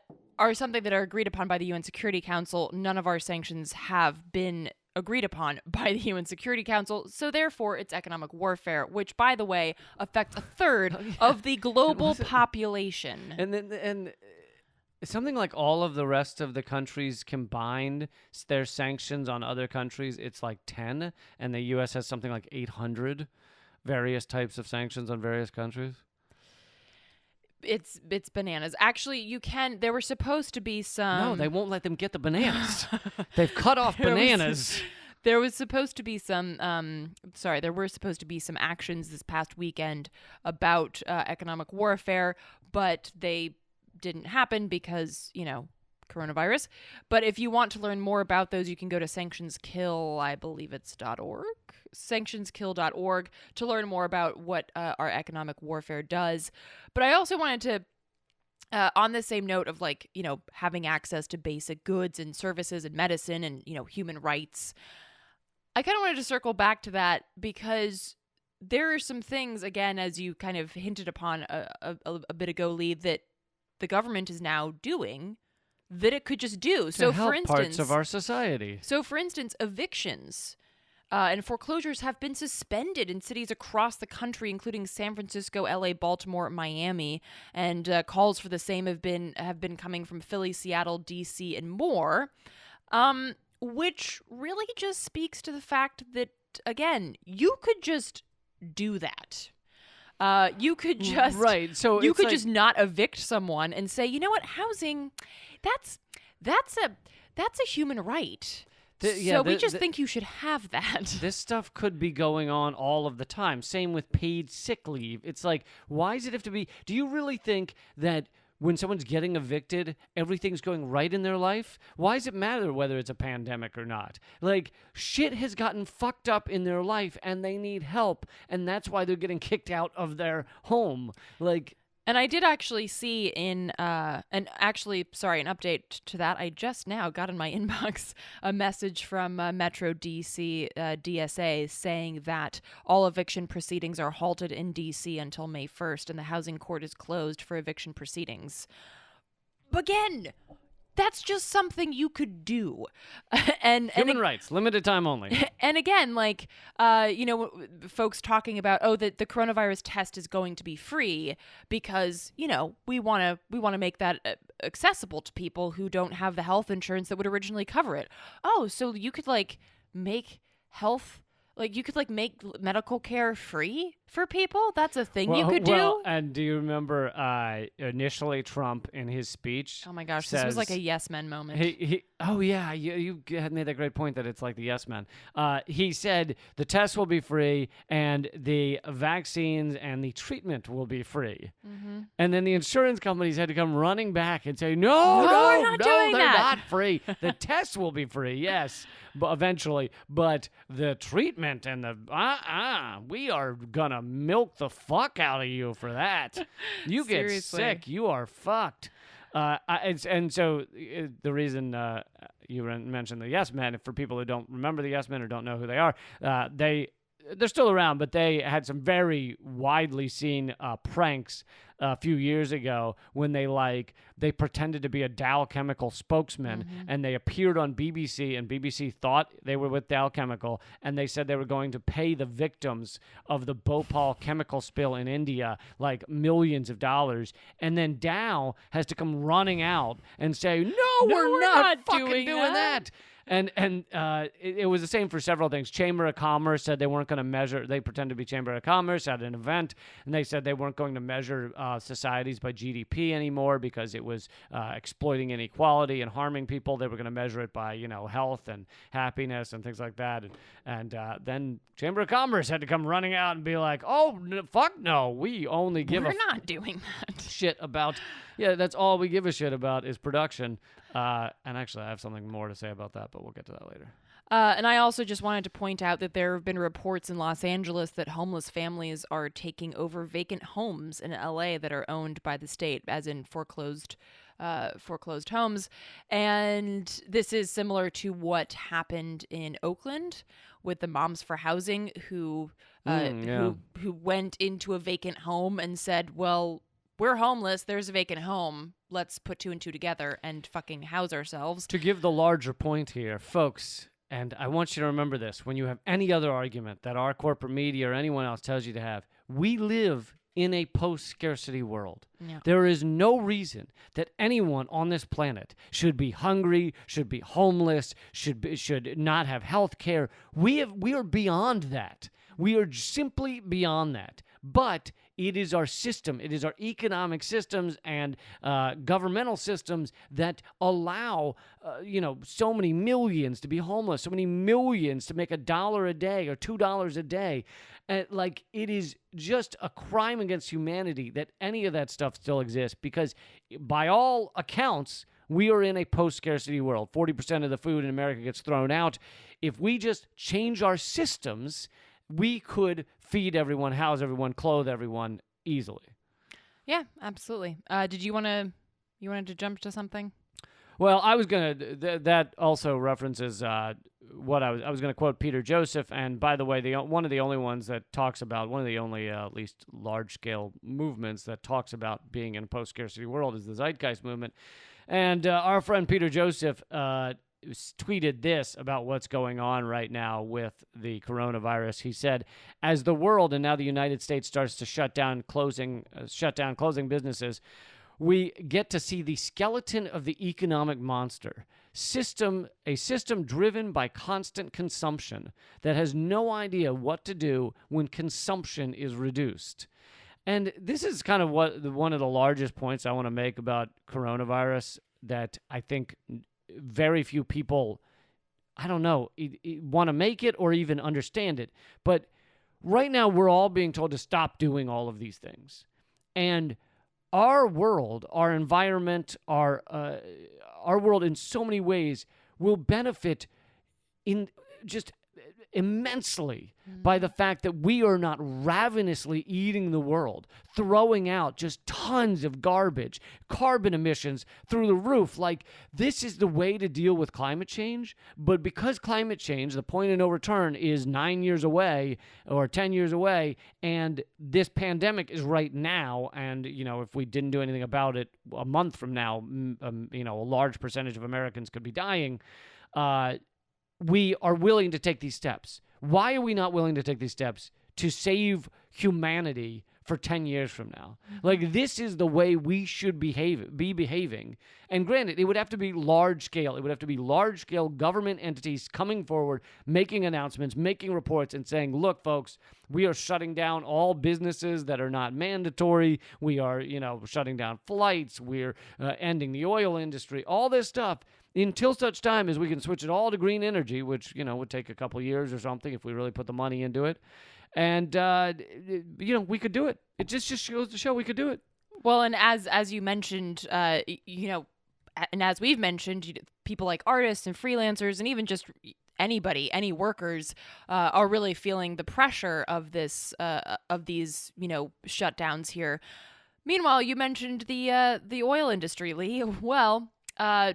something that are agreed upon by the UN Security Council. None of our sanctions have been agreed upon by the UN Security Council, so therefore it's economic warfare, which, by the way, affects a third of the global population. And something like all of the rest of the countries combined, their sanctions on other countries, it's like 10, and the U.S. has something like 800 various types of sanctions on various countries. It's bananas. Actually, there were supposed to be some... No, they won't let them get the bananas. They've cut off bananas. There was supposed to be some... there were supposed to be some actions this past weekend about economic warfare, but they didn't happen because, coronavirus. But if you want to learn more about those, you can go to SanctionsKill, I believe it's .org, sanctionskill.org, to learn more about what our economic warfare does. But I also wanted to, on the same note of having access to basic goods and services and medicine and, human rights, I kind of wanted to circle back to that because there are some things, again, as you kind of hinted upon a bit ago, Lee, that the government is now doing that it could just do. To help parts of our society. So, for instance, evictions and foreclosures have been suspended in cities across the country, including San Francisco, LA, Baltimore, Miami, and calls for the same have been coming from Philly, Seattle, DC, and more, which really just speaks to the fact that, again, you could just do that. You could just just not evict someone and say, you know what, housing, that's a human right. We just think you should have that. This stuff could be going on all of the time. Same with paid sick leave. It's like, why does it have to be? Do you really think that when someone's getting evicted, everything's going right in their life? Why does it matter whether it's a pandemic or not? Like, shit has gotten fucked up in their life and they need help, and that's why they're getting kicked out of their home. And I did actually see an update to that. I just now got in my inbox a message from Metro DC DSA saying that all eviction proceedings are halted in DC until May 1st, and the housing court is closed for eviction proceedings. Again, that's just something you could do. Human rights, limited time only. And again, folks talking about, that the coronavirus test is going to be free because, we want to make that accessible to people who don't have the health insurance that would originally cover it. Oh, so you could make health... you could make medical care free for people? That's a thing you could do? And do you remember initially Trump in his speech? Oh my gosh, this was like a yes men moment. You had made that great point that it's like the yes men. He said the tests will be free and the vaccines and the treatment will be free. Mm-hmm. And then the insurance companies had to come running back and say, no, they're not free. The tests will be free, yes, but eventually. But the treatment and we are gonna milk the fuck out of you for that. You get sick, you are fucked. So the reason you mentioned the yes men, for people who don't remember the yes men or don't know who they are, they're still around, but they had some very widely seen pranks a few years ago when they pretended to be a Dow Chemical spokesman, and they appeared on BBC, and BBC thought they were with Dow Chemical, and they said they were going to pay the victims of the Bhopal chemical spill in India millions of dollars, and then Dow has to come running out and say, no, we're not fucking doing that. It was the same for several things. Chamber of Commerce said they weren't going to measure. They pretended to be Chamber of Commerce at an event, and they said they weren't going to measure societies by GDP anymore because it was exploiting inequality and harming people. They were going to measure it by health and happiness and things like that. And then Chamber of Commerce had to come running out and be like, "Oh, fuck no, we only give We're not doing that shit about." Yeah, that's all we give a shit about is production. And actually, I have something more to say about that, but we'll get to that later. And I also just wanted to point out that there have been reports in Los Angeles that homeless families are taking over vacant homes in LA that are owned by the state, as in foreclosed homes. And this is similar to what happened in Oakland with the Moms for Housing who went into a vacant home and said, well, we're homeless, there's a vacant home, let's put two and two together and fucking house ourselves. To give the larger point here, folks, and I want you to remember this, when you have any other argument that our corporate media or anyone else tells you to have, we live in a post-scarcity world. Yeah. There is no reason that anyone on this planet should be hungry, should be homeless, should not have health care. We are beyond that. We are simply beyond that. But it is our system, it is our economic systems and governmental systems that allow, so many millions to be homeless, so many millions to make $1 a day or $2 a day. It is just a crime against humanity that any of that stuff still exists because by all accounts, we are in a post-scarcity world. 40% of the food in America gets thrown out. If we just change our systems, we could feed everyone, house everyone, clothe everyone easily. Yeah, absolutely. Did you wanted to jump to something? Well, I was gonna. That also references what I was gonna quote Peter Joseph, and by the way, one of the only ones that talks about one of the only at least large scale movements that talks about being in a post scarcity world is the Zeitgeist Movement, and our friend Peter Joseph tweeted this about what's going on right now with the coronavirus. He said, as the world and now the United States starts to shut down closing businesses, we get to see the skeleton of the economic monster. A system driven by constant consumption that has no idea what to do when consumption is reduced. And this is kind of one of the largest points I want to make about coronavirus that I think very few people, want to make it or even understand it. But right now, we're all being told to stop doing all of these things. And our world, our environment, our world in so many ways will benefit in just immensely by the fact that we are not ravenously eating the world, throwing out just tons of garbage, carbon emissions through the roof. Like, this is the way to deal with climate change. But because climate change, the point of no return, is 9 years away or 10 years away, and this pandemic is right now, and, if we didn't do anything about it a month from now, a large percentage of Americans could be dying, we are willing to take these steps. Why are we not willing to take these steps to save humanity for 10 years from now? Like, this is the way we should be behaving. And granted, it would have to be large scale. It would have to be large scale government entities coming forward, making announcements, making reports, and saying, look, folks, we are shutting down all businesses that are not mandatory. We are, shutting down flights. We're ending the oil industry, all this stuff. Until such time as we can switch it all to green energy, which, would take a couple years or something if we really put the money into it. And, we could do it. It just goes to show we could do it. Well, and as you mentioned, and as we've mentioned, people like artists and freelancers and even just anybody, any workers are really feeling the pressure of this, of these, shutdowns here. Meanwhile, you mentioned the oil industry, Lee. Well,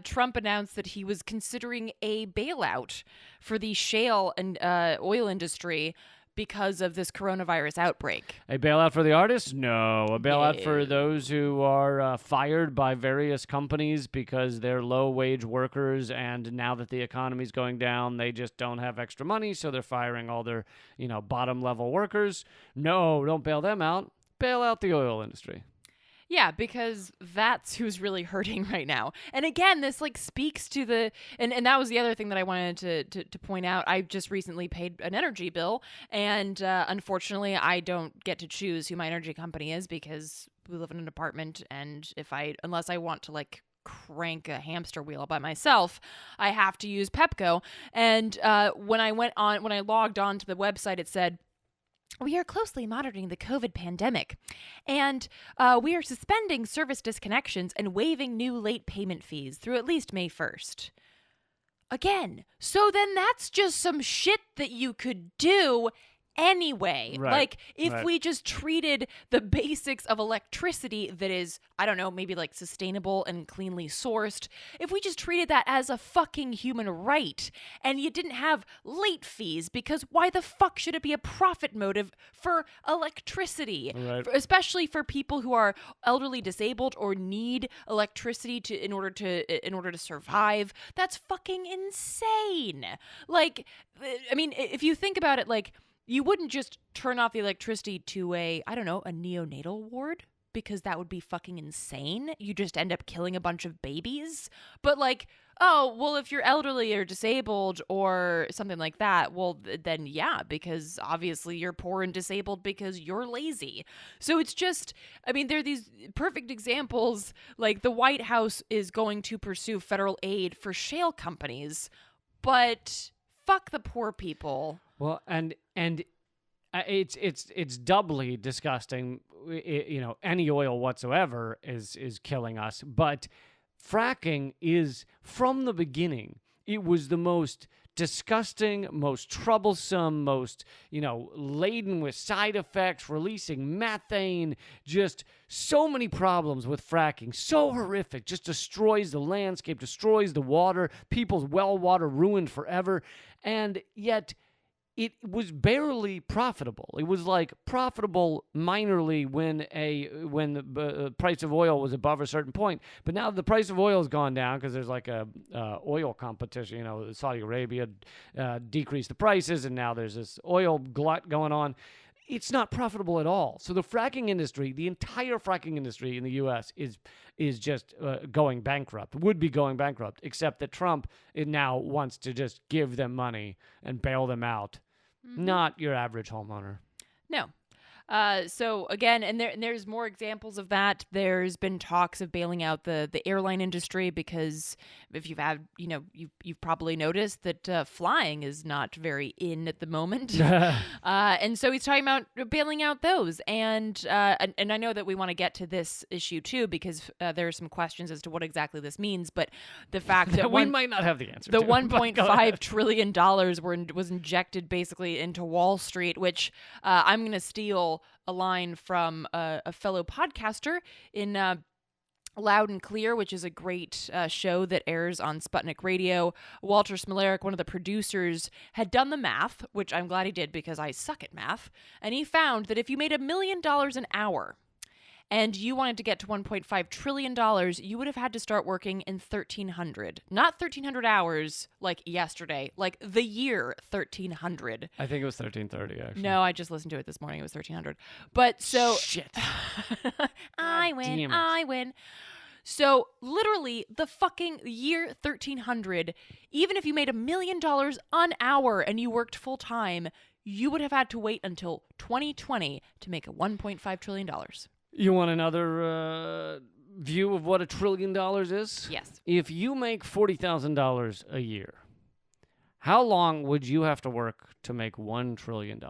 Trump announced that he was considering a bailout for the shale and oil industry because of this coronavirus outbreak. A bailout for the artists? No. A bailout for those who are fired by various companies because they're low-wage workers, and now that the economy's going down, they just don't have extra money, so they're firing all their, bottom-level workers. No, don't bail them out. Bail out the oil industry. Yeah, because that's who's really hurting right now. And again, this like speaks to the and that was the other thing that I wanted to point out. I just recently paid an energy bill, and unfortunately, I don't get to choose who my energy company is because we live in an apartment, and unless I want to like crank a hamster wheel by myself, I have to use Pepco. And when I logged on to the website, it said, we are closely monitoring the COVID pandemic, and we are suspending service disconnections and waiving new late payment fees through at least May 1st. Again, so then that's just some shit that you could do anyway. Right, like, if right. we just treated the basics of electricity that is, I don't know, maybe like sustainable and cleanly sourced, if we just treated that as a fucking human right, and you didn't have late fees, because why the fuck should it be a profit motive for electricity? Right. Especially for people who are elderly, disabled, or need electricity in order to survive. That's fucking insane. Like, I mean, if you think about it, like, you wouldn't just turn off the electricity to a neonatal ward, because that would be fucking insane. You just end up killing a bunch of babies. But like, oh, well, if you're elderly or disabled or something like that, well, then yeah, because obviously you're poor and disabled because you're lazy. So it's just, I mean, there are these perfect examples, like the White House is going to pursue federal aid for shale companies, but fuck the poor people. Well, and it's doubly disgusting. Any oil whatsoever is killing us. But fracking is, from the beginning, it was the most disgusting, most troublesome, most, laden with side effects, releasing methane, just so many problems with fracking. So horrific, just destroys the landscape, destroys the water, people's well water ruined forever. And yet it was barely profitable. It was like profitable minorly when the price of oil was above a certain point. But now the price of oil has gone down because there's like a oil competition. Saudi Arabia decreased the prices, and now there's this oil glut going on. It's not profitable at all. So the fracking industry, the entire fracking industry in the U.S. is just going bankrupt, would be going bankrupt, except that Trump now wants to just give them money and bail them out. Mm-hmm. Not your average homeowner. No. So again, and there's more examples of that. There's been talks of bailing out the airline industry, because if you've had, you've probably noticed that flying is not very in at the moment. And so he's talking about bailing out those. And I know that we want to get to this issue too, because there are some questions as to what exactly this means. But the fact that we might not have the answer. The $1.5 trillion was injected basically into Wall Street, which I'm going to steal a line from a fellow podcaster in Loud and Clear, which is a great show that airs on Sputnik Radio. Walter Smolarek, one of the producers, had done the math, which I'm glad he did because I suck at math, and he found that if you made $1 million an hour and you wanted to get to $1.5 trillion, you would have had to start working in 1,300. Not 1,300 hours like yesterday, like the year 1,300. I think it was 1,330, actually. No, I just listened to it this morning. It was 1,300. But so... Shit. I win. So literally the fucking year 1,300, even if you made $1 million an hour and you worked full time, you would have had to wait until 2020 to make a $1.5 trillion. You want another view of what $1 trillion is? Yes. If you make $40,000 a year, how long would you have to work to make $1 trillion?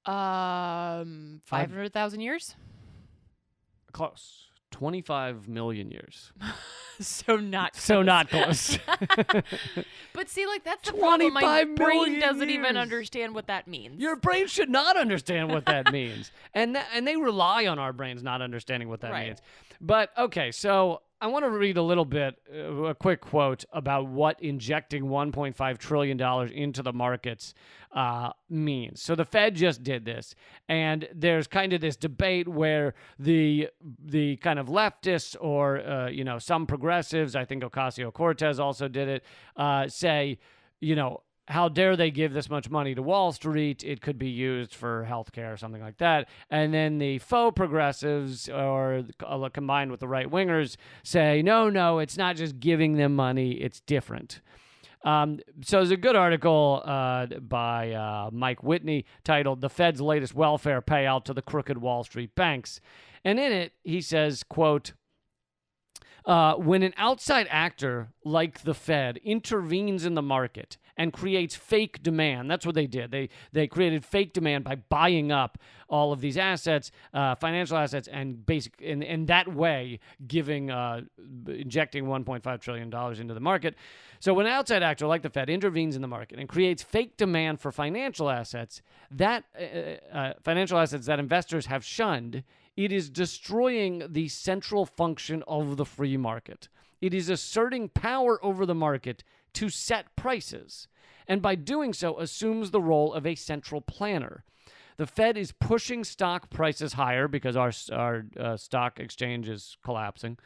500,000 years? Close. 25 million years. So not close. But see, like, that's the problem. My brain doesn't years. even understand what that means. Your brain should not understand what that means. And they rely on our brains not understanding what that means. But, okay, so I want to read a little bit, a quick quote about what injecting $1.5 trillion into the markets means. So the Fed just did this, and there's kind of this debate where the kind of leftists or, some progressives, I think Ocasio-Cortez also did it, say, how dare they give this much money to Wall Street? It could be used for healthcare or something like that. And then the faux progressives, or combined with the right wingers, say, no, it's not just giving them money, it's different. So there's a good article by Mike Whitney titled "The Fed's Latest Welfare Payout to the Crooked Wall Street Banks." And in it, he says, quote, when an outside actor like the Fed intervenes in the market and creates fake demand, that's what they did. They created fake demand by buying up all of these assets, financial assets, and in that way injecting $1.5 trillion into the market. So when an outside actor like the Fed intervenes in the market and creates fake demand for financial assets, that financial assets that investors have shunned, it is destroying the central function of the free market. It is asserting power over the market to set prices, and by doing so assumes the role of a central planner. The Fed is pushing stock prices higher because our stock exchange is collapsing.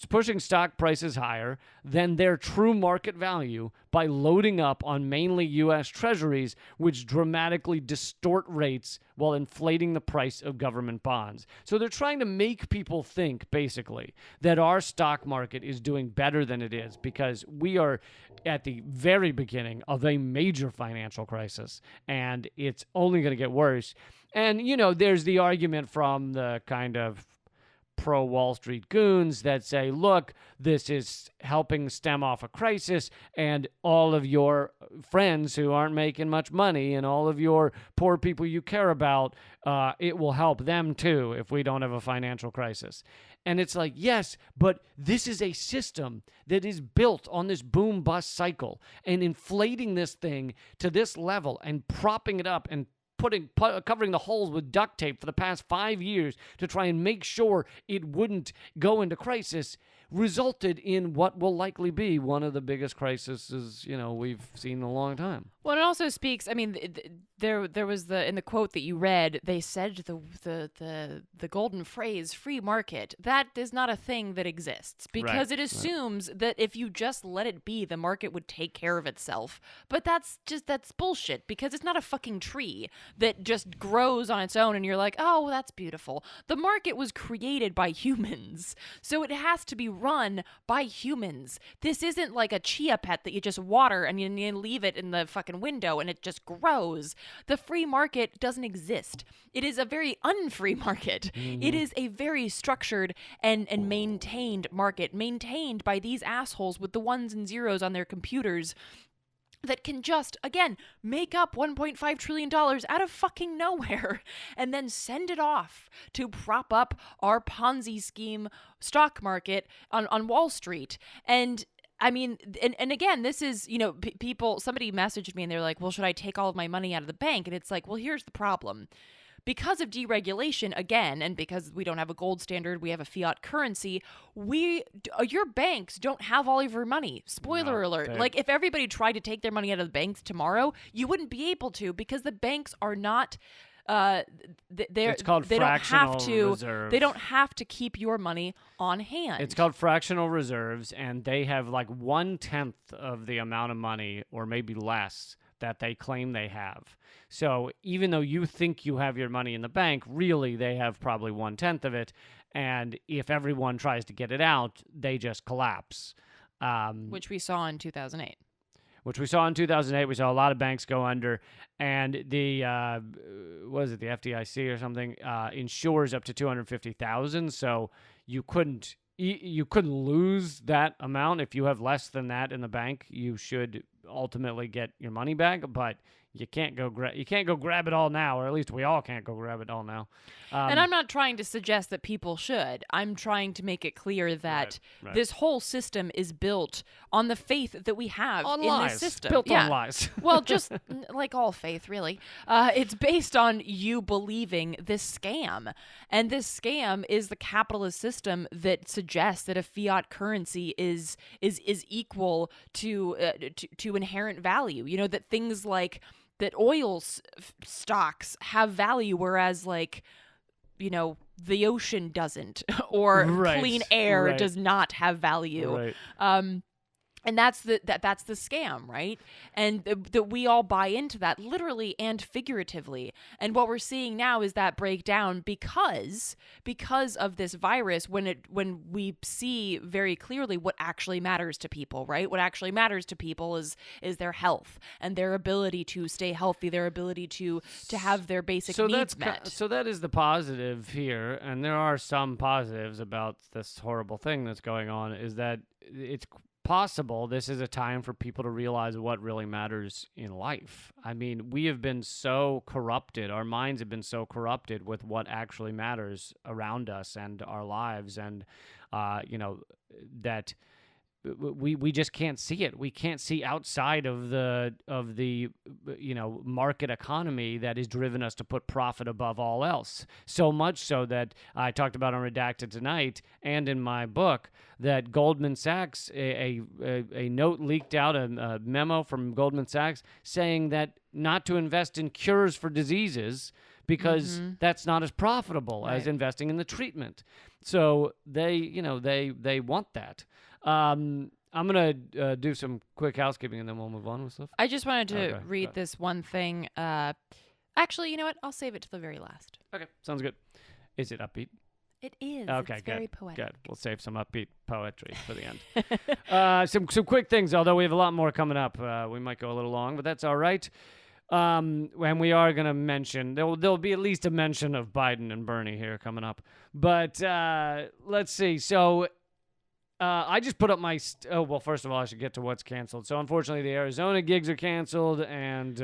Pushing stock prices higher than their true market value by loading up on mainly U.S. treasuries, which dramatically distort rates while inflating the price of government bonds. So they're trying to make people think, basically, that our stock market is doing better than it is because we are at the very beginning of a major financial crisis, and it's only going to get worse. And, there's the argument from the kind of pro-Wall Street goons that say, look, this is helping stem off a crisis, and all of your friends who aren't making much money and all of your poor people you care about, it will help them too if we don't have a financial crisis. And it's like, yes, but this is a system that is built on this boom-bust cycle, and inflating this thing to this level and propping it up and covering the holes with duct tape for the past 5 years to try and make sure it wouldn't go into crisis resulted in what will likely be one of the biggest crises, we've seen in a long time. Well, it also speaks. I mean, there was in the quote that you read, they said the golden phrase "free market." That is not a thing that exists because it assumes that if you just let it be, the market would take care of itself. But that's bullshit because it's not a fucking tree that just grows on its own and you're like, oh, that's beautiful. The market was created by humans, so it has to be run by humans. This isn't like a chia pet that you just water and you leave it in the fucking window and it just grows. The free market doesn't exist. It is a very unfree market. Mm-hmm. It is a very structured and maintained market, maintained by these assholes with the ones and zeros on their computers that can just, again, make up $1.5 trillion out of fucking nowhere and then send it off to prop up our Ponzi scheme stock market on Wall Street. And I mean, and again, this is, people, somebody messaged me and they're like, well, should I take all of my money out of the bank? And it's like, well, here's the problem. Because of deregulation, again, and because we don't have a gold standard, we have a fiat currency, your banks don't have all of your money. Spoiler alert. Like, if everybody tried to take their money out of the banks tomorrow, you wouldn't be able to because the banks are not... it's called fractional reserves. They don't have to keep your money on hand. It's called fractional reserves, and they have like 1/10 of the amount of money, or maybe less, that they claim they have. So even though you think you have your money in the bank, really they have probably 1/10 of it. And if everyone tries to get it out, they just collapse. Which we saw in 2008. We saw a lot of banks go under, and the the FDIC or something insures up to $250,000. So you couldn't lose that amount. If you have less than that in the bank, you should ultimately get your money back. But you can't go grab it all now, or at least we all can't go grab it all now. And I'm not trying to suggest that people should. I'm trying to make it clear that this whole system is built on the faith that we have on in lies. This system. Built on lies. Well, just like all faith, really. It's based on you believing this scam. And this scam is the capitalist system that suggests that a fiat currency is equal to inherent value. That things like that oil stocks have value, whereas the ocean doesn't, or clean air does not have value. Right. And that's the scam, right? And that we all buy into that literally and figuratively. And what we're seeing now is that breakdown because of this virus. When we see very clearly what actually matters to people, right? What actually matters to people is their health and their ability to stay healthy, their ability to have their basic needs met. So that is the positive here, and there are some positives about this horrible thing that's going on. Is that it's possible this is a time for people to realize what really matters in life. I mean, we have been so corrupted. Our minds have been so corrupted with what actually matters around us and our lives, and that we just can't see it. We can't see outside of the market economy that has driven us to put profit above all else. So much so that I talked about on Redacted tonight and in my book that Goldman Sachs, a note leaked out, a memo from Goldman Sachs saying that not to invest in cures for diseases because that's not as profitable as investing in the treatment. So they want that. I'm going to do some quick housekeeping and then we'll move on with stuff. I just wanted to read this one thing. Actually, you know what? I'll save it to the very last. Okay, sounds good. Is it upbeat? It is. Okay, it's good. Very poetic. Good. We'll save some upbeat poetry for the end. Some quick things, although we have a lot more coming up. We might go a little long, but that's all right. And we are going to mention, there'll be at least a mention of Biden and Bernie here coming up. But let's see. So I just put up my, first of all, I should get to what's canceled. So unfortunately, the Arizona gigs are canceled, and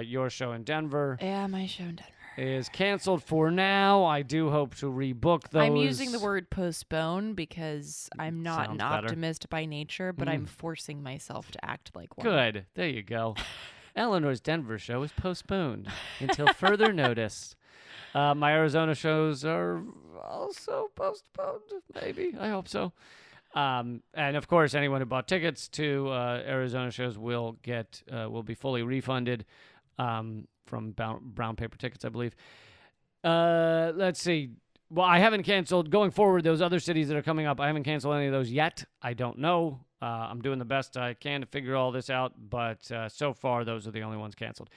your show in Denver. Yeah, my show in Denver is canceled for now. I do hope to rebook those. I'm using the word postpone because I'm not an optimist by nature, but I'm forcing myself to act like one. Good. There you go. Eleanor's Denver show is postponed until further notice. My Arizona shows are also postponed, maybe. I hope so. And of course, anyone who bought tickets to Arizona shows will be fully refunded from Brown Paper Tickets, I believe. Let's see. Well, I haven't canceled. Going forward, those other cities that are coming up, I haven't canceled any of those yet. I don't know. I'm doing the best I can to figure all this out, but so far, those are the only ones canceled.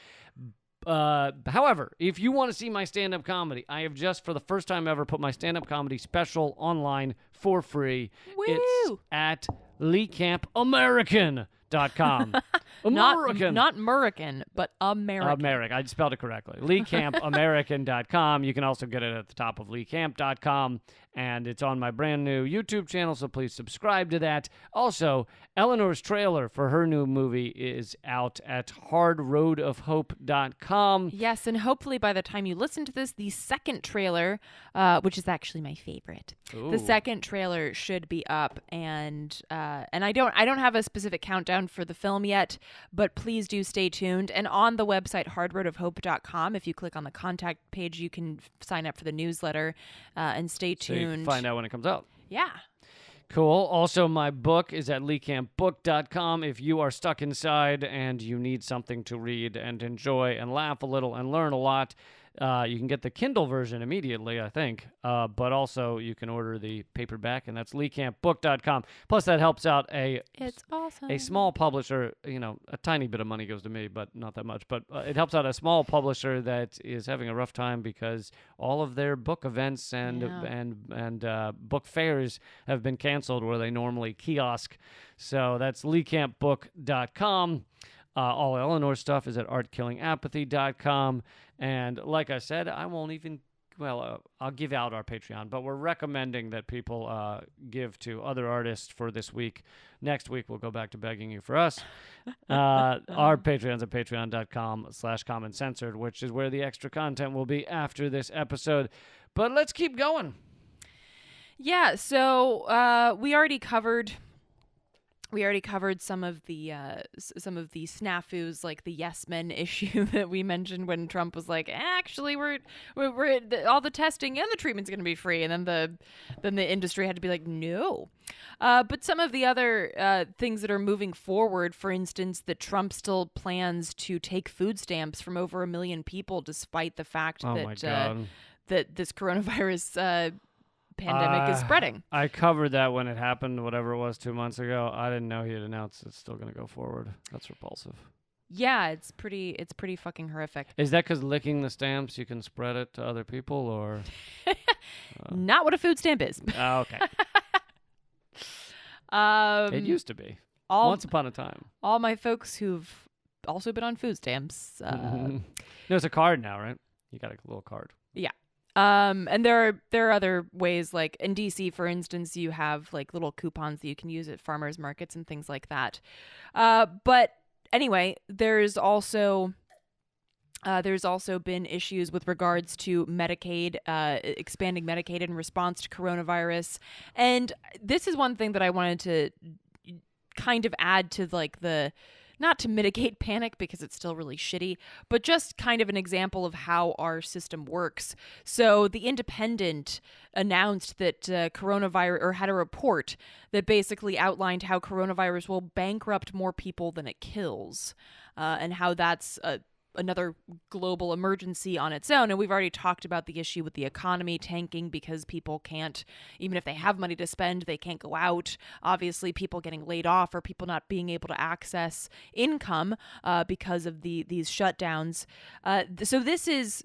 However, if you want to see my stand-up comedy, I have just, for the first time ever, put my stand-up comedy special online for free. Woo! It's at LeeCampAmerican.com. American. Not American, but American. I just spelled it correctly. LeeCampAmerican.com. You can also get it at the top of LeeCamp.com. And it's on my brand new YouTube channel, so please subscribe to that. Also, Eleanor's trailer for her new movie is out at hardroadofhope.com. Yes, and hopefully by the time you listen to this, the second trailer, which is actually my favorite, the second trailer should be up. And I don't have a specific countdown for the film yet, but please do stay tuned. And on the website hardroadofhope.com, if you click on the contact page, you can sign up for the newsletter and stay tuned. So you can find out when it comes out. Yeah. Cool. Also, my book is at leecampbook.com. If you are stuck inside and you need something to read and enjoy and laugh a little and learn a lot, you can get the Kindle version immediately, I think. But also, you can order the paperback, and that's leecampbook.com. Plus, that helps out It's awesome. a small publisher. A tiny bit of money goes to me, but not that much. But it helps out a small publisher that is having a rough time because all of their book events and book fairs have been canceled where they normally kiosk. So that's leecampbook.com. All Eleanor stuff is at artkillingapathy.com. And like I said, I won't even, I'll give out our Patreon, but we're recommending that people give to other artists for this week. Next week, we'll go back to begging you for us. Our Patreon's at patreon.com/commoncensored, which is where the extra content will be after this episode. But let's keep going. Yeah, so we already covered some of the snafus, like the yes men issue that we mentioned when Trump was like, actually, we're all the testing and the treatment's going to be free, and then the industry had to be like, no. But some of the other things that are moving forward, for instance, that Trump still plans to take food stamps from over 1 million people, despite the fact that this coronavirus pandemic is spreading. I covered that when it happened, whatever it was, 2 months ago. I didn't know he had announced it's still going to go forward. That's repulsive. Yeah, it's pretty fucking horrific. Is that because licking the stamps you can spread it to other people, or? Not what a food stamp is. Okay. It used to be. Once upon a time. All my folks who've also been on food stamps. No, it's a card now, right? You got a little card. Yeah. And there are other ways, like in DC, for instance, you have like little coupons that you can use at farmers markets and things like that. But anyway, there's also been issues with regards to Medicaid, expanding Medicaid in response to coronavirus. And this is one thing that I wanted to kind of add to like not to mitigate panic because it's still really shitty, but just kind of an example of how our system works. So the Independent announced that coronavirus, or had a report that basically outlined how coronavirus will bankrupt more people than it kills, and how that's another global emergency on its own. And we've already talked about the issue with the economy tanking because people can't, even if they have money to spend, they can't go out. Obviously, people getting laid off or people not being able to access income because of these shutdowns. So this is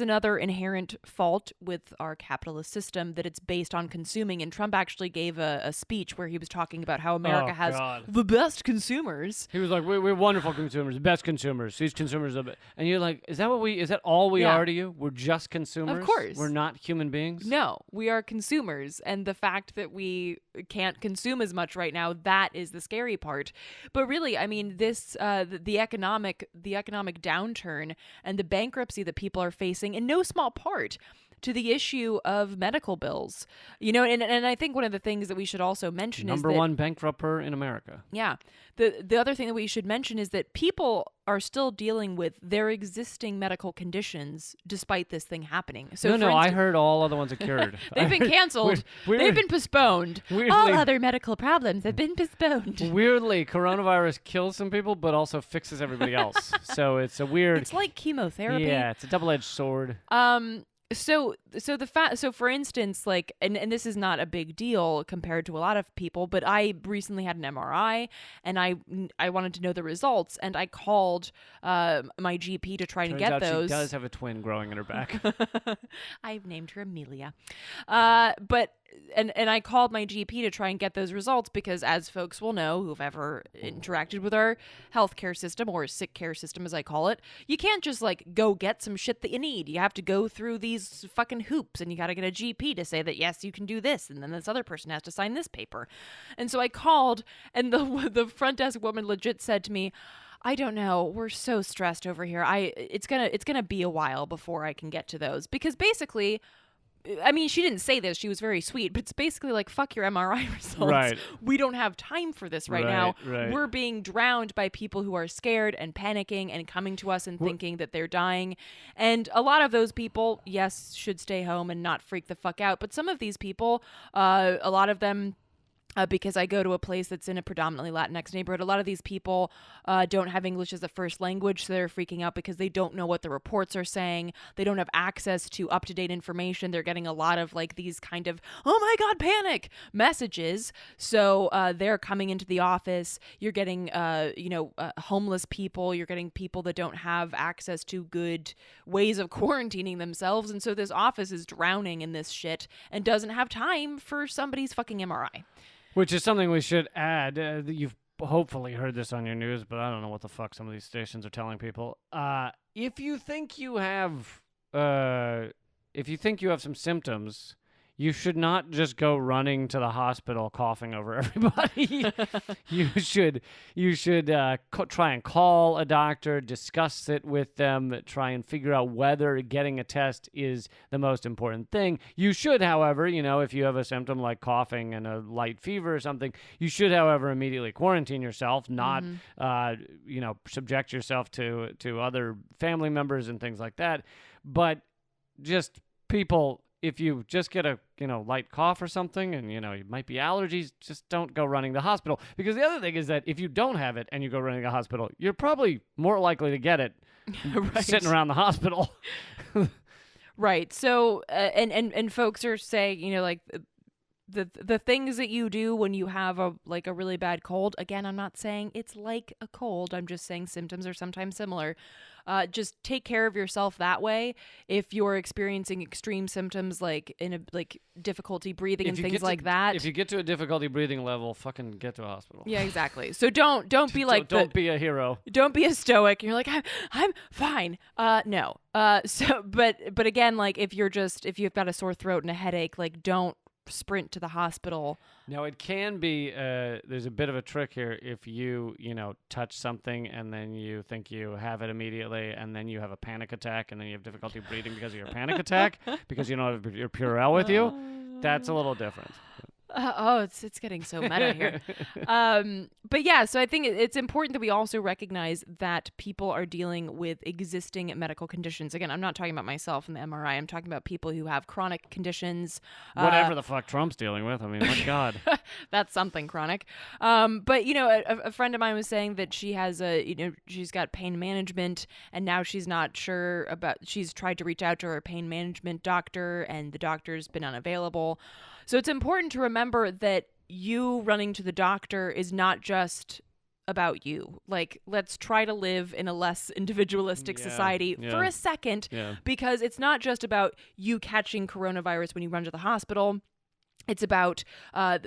another inherent fault with our capitalist system, that it's based on consuming. And Trump actually gave a speech where he was talking about how America has the best consumers. He was like, we're wonderful consumers, best consumers. These consumers are and you're like, is that all we are to you? We're just consumers? Of course. We're not human beings? No, we are consumers. And the fact that we can't consume as much right now, that is the scary part. But really, I mean, this the economic downturn and the bankruptcy that people are facing, in no small part to the issue of medical bills. And I think one of the things that we should also mention is number one bankrupter in America. Yeah. The other thing that we should mention is that people are still dealing with their existing medical conditions despite this thing happening. So I heard all other ones are cured. They've been canceled. They've been postponed. All other medical problems have been postponed. Weirdly, coronavirus kills some people, but also fixes everybody else. So it's a weird... It's like chemotherapy. Yeah, it's a double-edged sword. So for instance, like, and this is not a big deal compared to a lot of people, but I recently had an MRI and I wanted to know the results, and I called my GP to try and get those. She does have a twin growing in her back. I've named her Amelia. But I called my GP to try and get those results because, as folks will know who've ever interacted with our healthcare system, or sick care system as I call it, you can't just like go get some shit that you need. You have to go through these fucking hoops, and you got to get a GP to say that yes, you can do this, and then this other person has to sign this paper. And so I called, and the front desk woman legit said to me, I don't know. We're so stressed over here. It's gonna be a while before I can get to those, because basically, I mean, she didn't say this. She was very sweet, but it's basically like, fuck your MRI results. Right. We don't have time for this right now. Right. We're being drowned by people who are scared and panicking and coming to us and thinking that they're dying. And a lot of those people, yes, should stay home and not freak the fuck out. But some of these people, a lot of them... because I go to a place that's in a predominantly Latinx neighborhood, a lot of these people don't have English as a first language, so they're freaking out because they don't know what the reports are saying. They don't have access to up-to-date information. They're getting a lot of like these kind of, oh my God, panic messages. So they're coming into the office. You're getting, homeless people. You're getting people that don't have access to good ways of quarantining themselves. And so this office is drowning in this shit and doesn't have time for somebody's fucking MRI. Which is something we should add. You've hopefully heard this on your news, but I don't know what the fuck some of these stations are telling people. If you think you have some symptoms, you should not just go running to the hospital coughing over everybody. You should try and call a doctor, discuss it with them, try and figure out whether getting a test is the most important thing. You should, however, if you have a symptom like coughing and a light fever or something, you should, however, immediately quarantine yourself, not, subject yourself to other family members and things like that. But just people... If you just get a, light cough or something and, it might be allergies, just don't go running to the hospital. Because the other thing is that if you don't have it and you go running to the hospital, you're probably more likely to get it right. sitting around the hospital. Right. So, and folks are saying, like the things that you do when you have a really bad cold. Again, I'm not saying it's like a cold. I'm just saying symptoms are sometimes similar. Just take care of yourself that way. If you're experiencing extreme symptoms like difficulty breathing and things like that. If you get to a difficulty breathing level, fucking get to a hospital. Yeah, exactly. So don't be like don't be a hero. Don't be a stoic. You're like, I'm fine. No. So but again, like if you've got a sore throat and a headache, like don't sprint to the hospital. Now it can be there's a bit of a trick here if you touch something and then you think you have it immediately and then you have a panic attack and then you have difficulty breathing because of your panic attack because you don't have your Purell with you. That's a little different. It's getting so meta here. But yeah, so I think it's important that we also recognize that people are dealing with existing medical conditions. Again, I'm not talking about myself and the MRI. I'm talking about people who have chronic conditions. Whatever the fuck Trump's dealing with. I mean, my God. That's something chronic. But, a friend of mine was saying that she has she's got pain management and now she's not sure she's tried to reach out to her pain management doctor and the doctor's been unavailable. So it's important to remember that you running to the doctor is not just about you. Like, let's try to live in a less individualistic society for a second, because it's not just about you catching coronavirus when you run to the hospital. It's about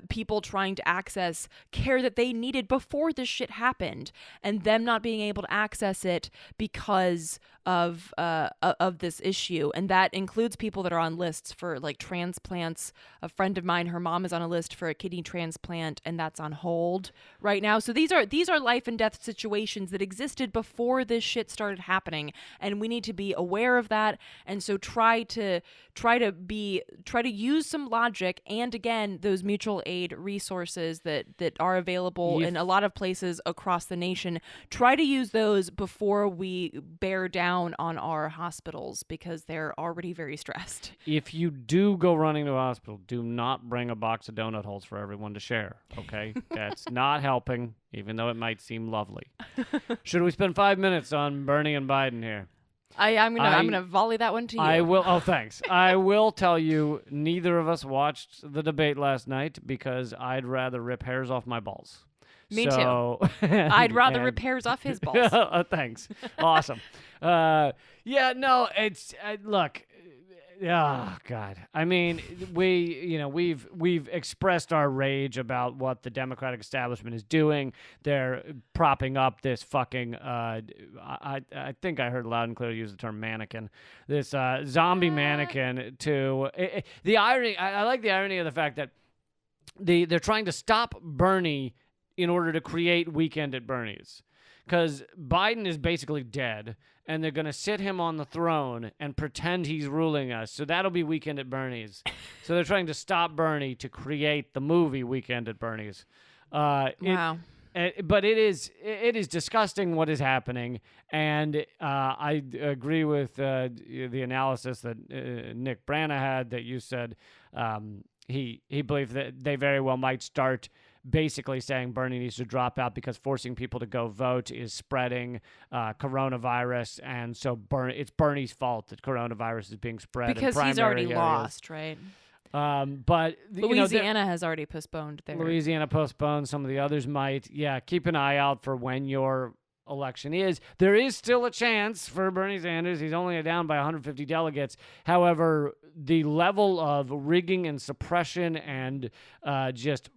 people trying to access care that they needed before this shit happened, and them not being able to access it because of this issue. And that includes people that are on lists for like transplants. A friend of mine, her mom is on a list for a kidney transplant, and that's on hold right now. So these are life and death situations that existed before this shit started happening, and we need to be aware of that. And so try to use some logic, and again, those mutual aid resources that are available in a lot of places across the nation. Try to use those before we bear down on our hospitals, because they're already very stressed. If you do go running to a hospital, do not bring a box of donut holes for everyone to share, okay? That's not helping, even though it might seem lovely. Should we spend 5 minutes on Bernie and Biden here? I'm gonna volley that one to you. I will. Oh, thanks. I will tell you, neither of us watched the debate last night because I'd rather rip hairs off my balls. Me too. I'd rather rip hairs off his balls. Thanks. Awesome. It's look. Oh God! I mean, we've expressed our rage about what the Democratic establishment is doing. They're propping up this fucking. I think I heard loud and clear use the term mannequin. This zombie mannequin. The irony. I like the irony of the fact that they're trying to stop Bernie in order to create Weekend at Bernie's, because Biden is basically dead. And they're going to sit him on the throne and pretend he's ruling us. So that'll be Weekend at Bernie's. So they're trying to stop Bernie to create the movie Weekend at Bernie's. Wow. But it is disgusting what is happening. And I agree with the analysis that Nick Brana had, that you said he believed that they very well might start basically saying Bernie needs to drop out because forcing people to go vote is spreading coronavirus, and so it's Bernie's fault that coronavirus is being spread because he's already lost, right? But Louisiana has already postponed their. Louisiana postponed. Some of the others might. Yeah, keep an eye out for when your election is. There is still a chance for Bernie Sanders. He's only down by 150 delegates. However, the level of rigging and suppression and just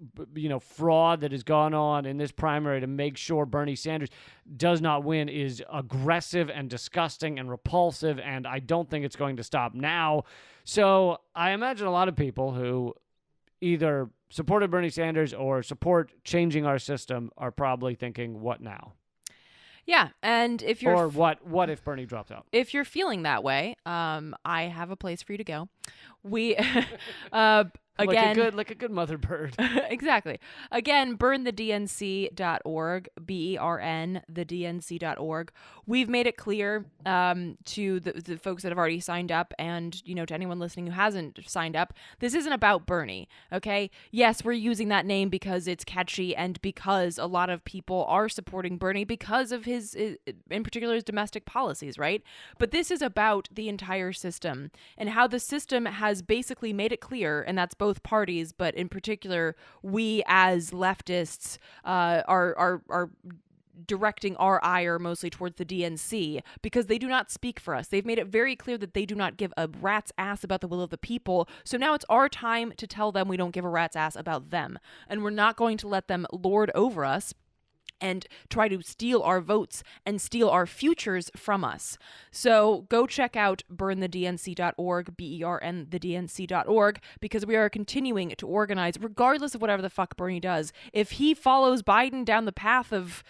fraud that has gone on in this primary to make sure Bernie Sanders does not win is aggressive and disgusting and repulsive, and I don't think it's going to stop now. So I imagine a lot of people who either supported Bernie Sanders or support changing our system are probably thinking, what now? Yeah, and if you're what if Bernie drops out? If you're feeling that way, I have a place for you to go. We Again, like a good mother bird. exactly. Again, burnthednc.org, BERN, thednc.org. We've made it clear to the folks that have already signed up and, to anyone listening who hasn't signed up, this isn't about Bernie, okay? Yes, we're using that name because it's catchy and because a lot of people are supporting Bernie because of his, in particular, his domestic policies, right? But this is about the entire system and how the system has basically made it clear, and that's both parties, but in particular, we as leftists are directing our ire mostly towards the DNC because they do not speak for us. They've made it very clear that they do not give a rat's ass about the will of the people. So now it's our time to tell them we don't give a rat's ass about them. And we're not going to let them lord over us and try to steal our votes and steal our futures from us. So go check out burnthednc.org, BERN thednc.org, because we are continuing to organize regardless of whatever the fuck Bernie does. If he follows Biden down the path of,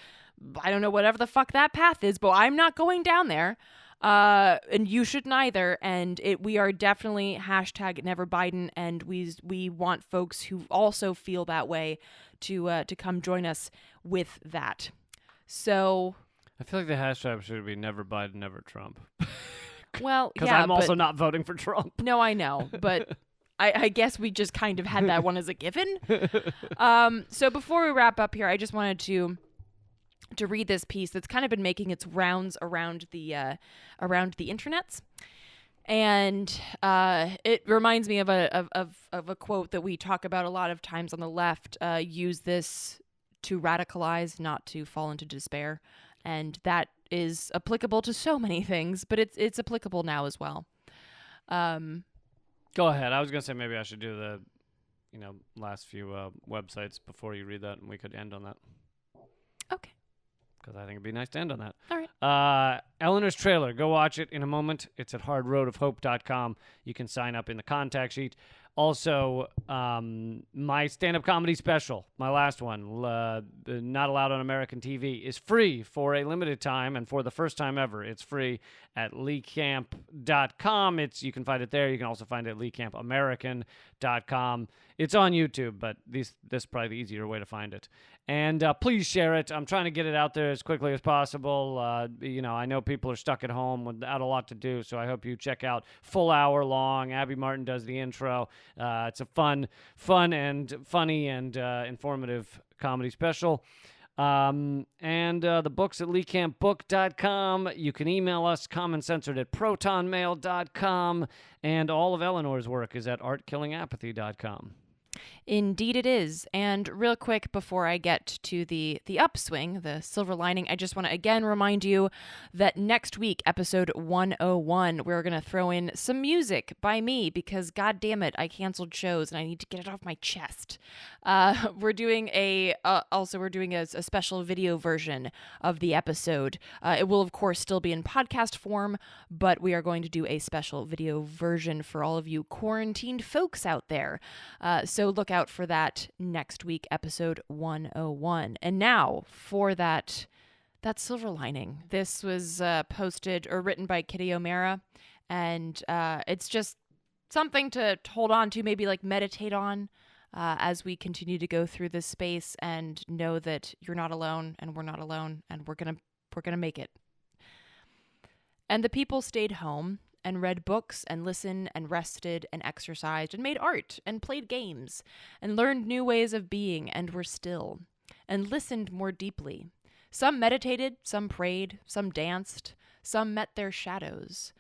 I don't know, whatever the fuck that path is, but I'm not going down there. And you shouldn't either. And we are definitely #NeverBiden, and we want folks who also feel that way to come join us with that. So I feel like the hashtag should be Never Biden, Never Trump. Well, Because yeah, I'm also not voting for Trump. No, I know, but I guess we just kind of had that one as a given. So before we wrap up here, I just wanted to read this piece that's kind of been making its rounds around the internets, and it reminds me of a quote that we talk about a lot of times on the left. Use this to radicalize, not to fall into despair, and that is applicable to so many things, but it's applicable now as well. Go ahead. I was gonna say maybe I should do the last few websites before you read that, and we could end on that. Okay. Because I think it'd be nice to end on that. All right. Eleanor's trailer. Go watch it in a moment. It's at hardroadofhope.com. You can sign up in the contact sheet. Also, my stand-up comedy special, my last one, Not Allowed on American TV, is free for a limited time, and for the first time ever, it's free at leecamp.com. You can find it there. You can also find it at leecampamerican.com. It's on YouTube, but this is probably the easier way to find it. And please share it. I'm trying to get it out there as quickly as possible. I know people are stuck at home without a lot to do, so I hope you check out Full Hour Long. Abby Martin does the intro. It's a fun and funny and informative comedy special. And the book's at leecampbook.com. You can email us, commoncensored@protonmail.com. And all of Eleanor's work is at artkillingapathy.com. Indeed it is. And real quick before I get to the upswing, the silver lining, I just want to again remind you that next week, episode 101, we're going to throw in some music by me because, god damn it, I canceled shows and I need to get it off my chest. We're doing a special video version of the episode. It will, of course, still be in podcast form, but we are going to do a special video version for all of you quarantined folks out there. So look out for that next week, episode 101. And now for that silver lining. This was posted or written by Kitty O'Mara, and it's just something to hold on to, maybe like meditate on as we continue to go through this space and know that you're not alone and we're not alone and we're gonna make it. And the people stayed home and read books and listened and rested and exercised and made art and played games and learned new ways of being and were still and listened more deeply. Some meditated, some prayed, some danced, some met their shadows,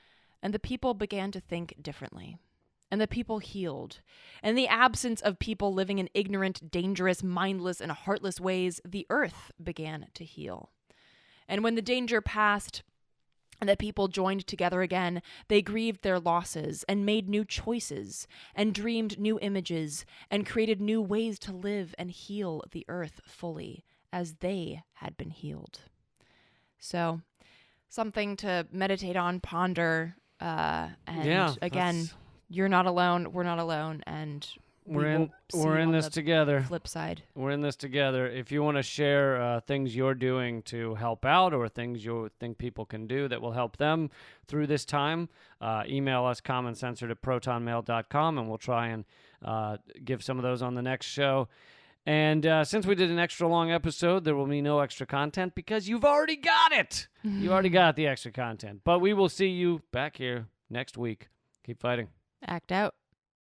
and the people began to think differently. And the people healed. In the absence of people living in ignorant, dangerous, mindless, and heartless ways, the earth began to heal. And when the danger passed, and the people joined together again, they grieved their losses and made new choices and dreamed new images and created new ways to live and heal the earth fully as they had been healed. So, something to meditate on, ponder, and again, you're not alone, we're not alone, and we We're will see we're you in on this the together. flip side. We're in this together. If you want to share things you're doing to help out or things you think people can do that will help them through this time, email us commoncensored@protonmail.com, and we'll try and give some of those on the next show. And since we did an extra long episode, there will be no extra content because you've already got it. You already got the extra content. But we will see you back here next week. Keep fighting. Act out.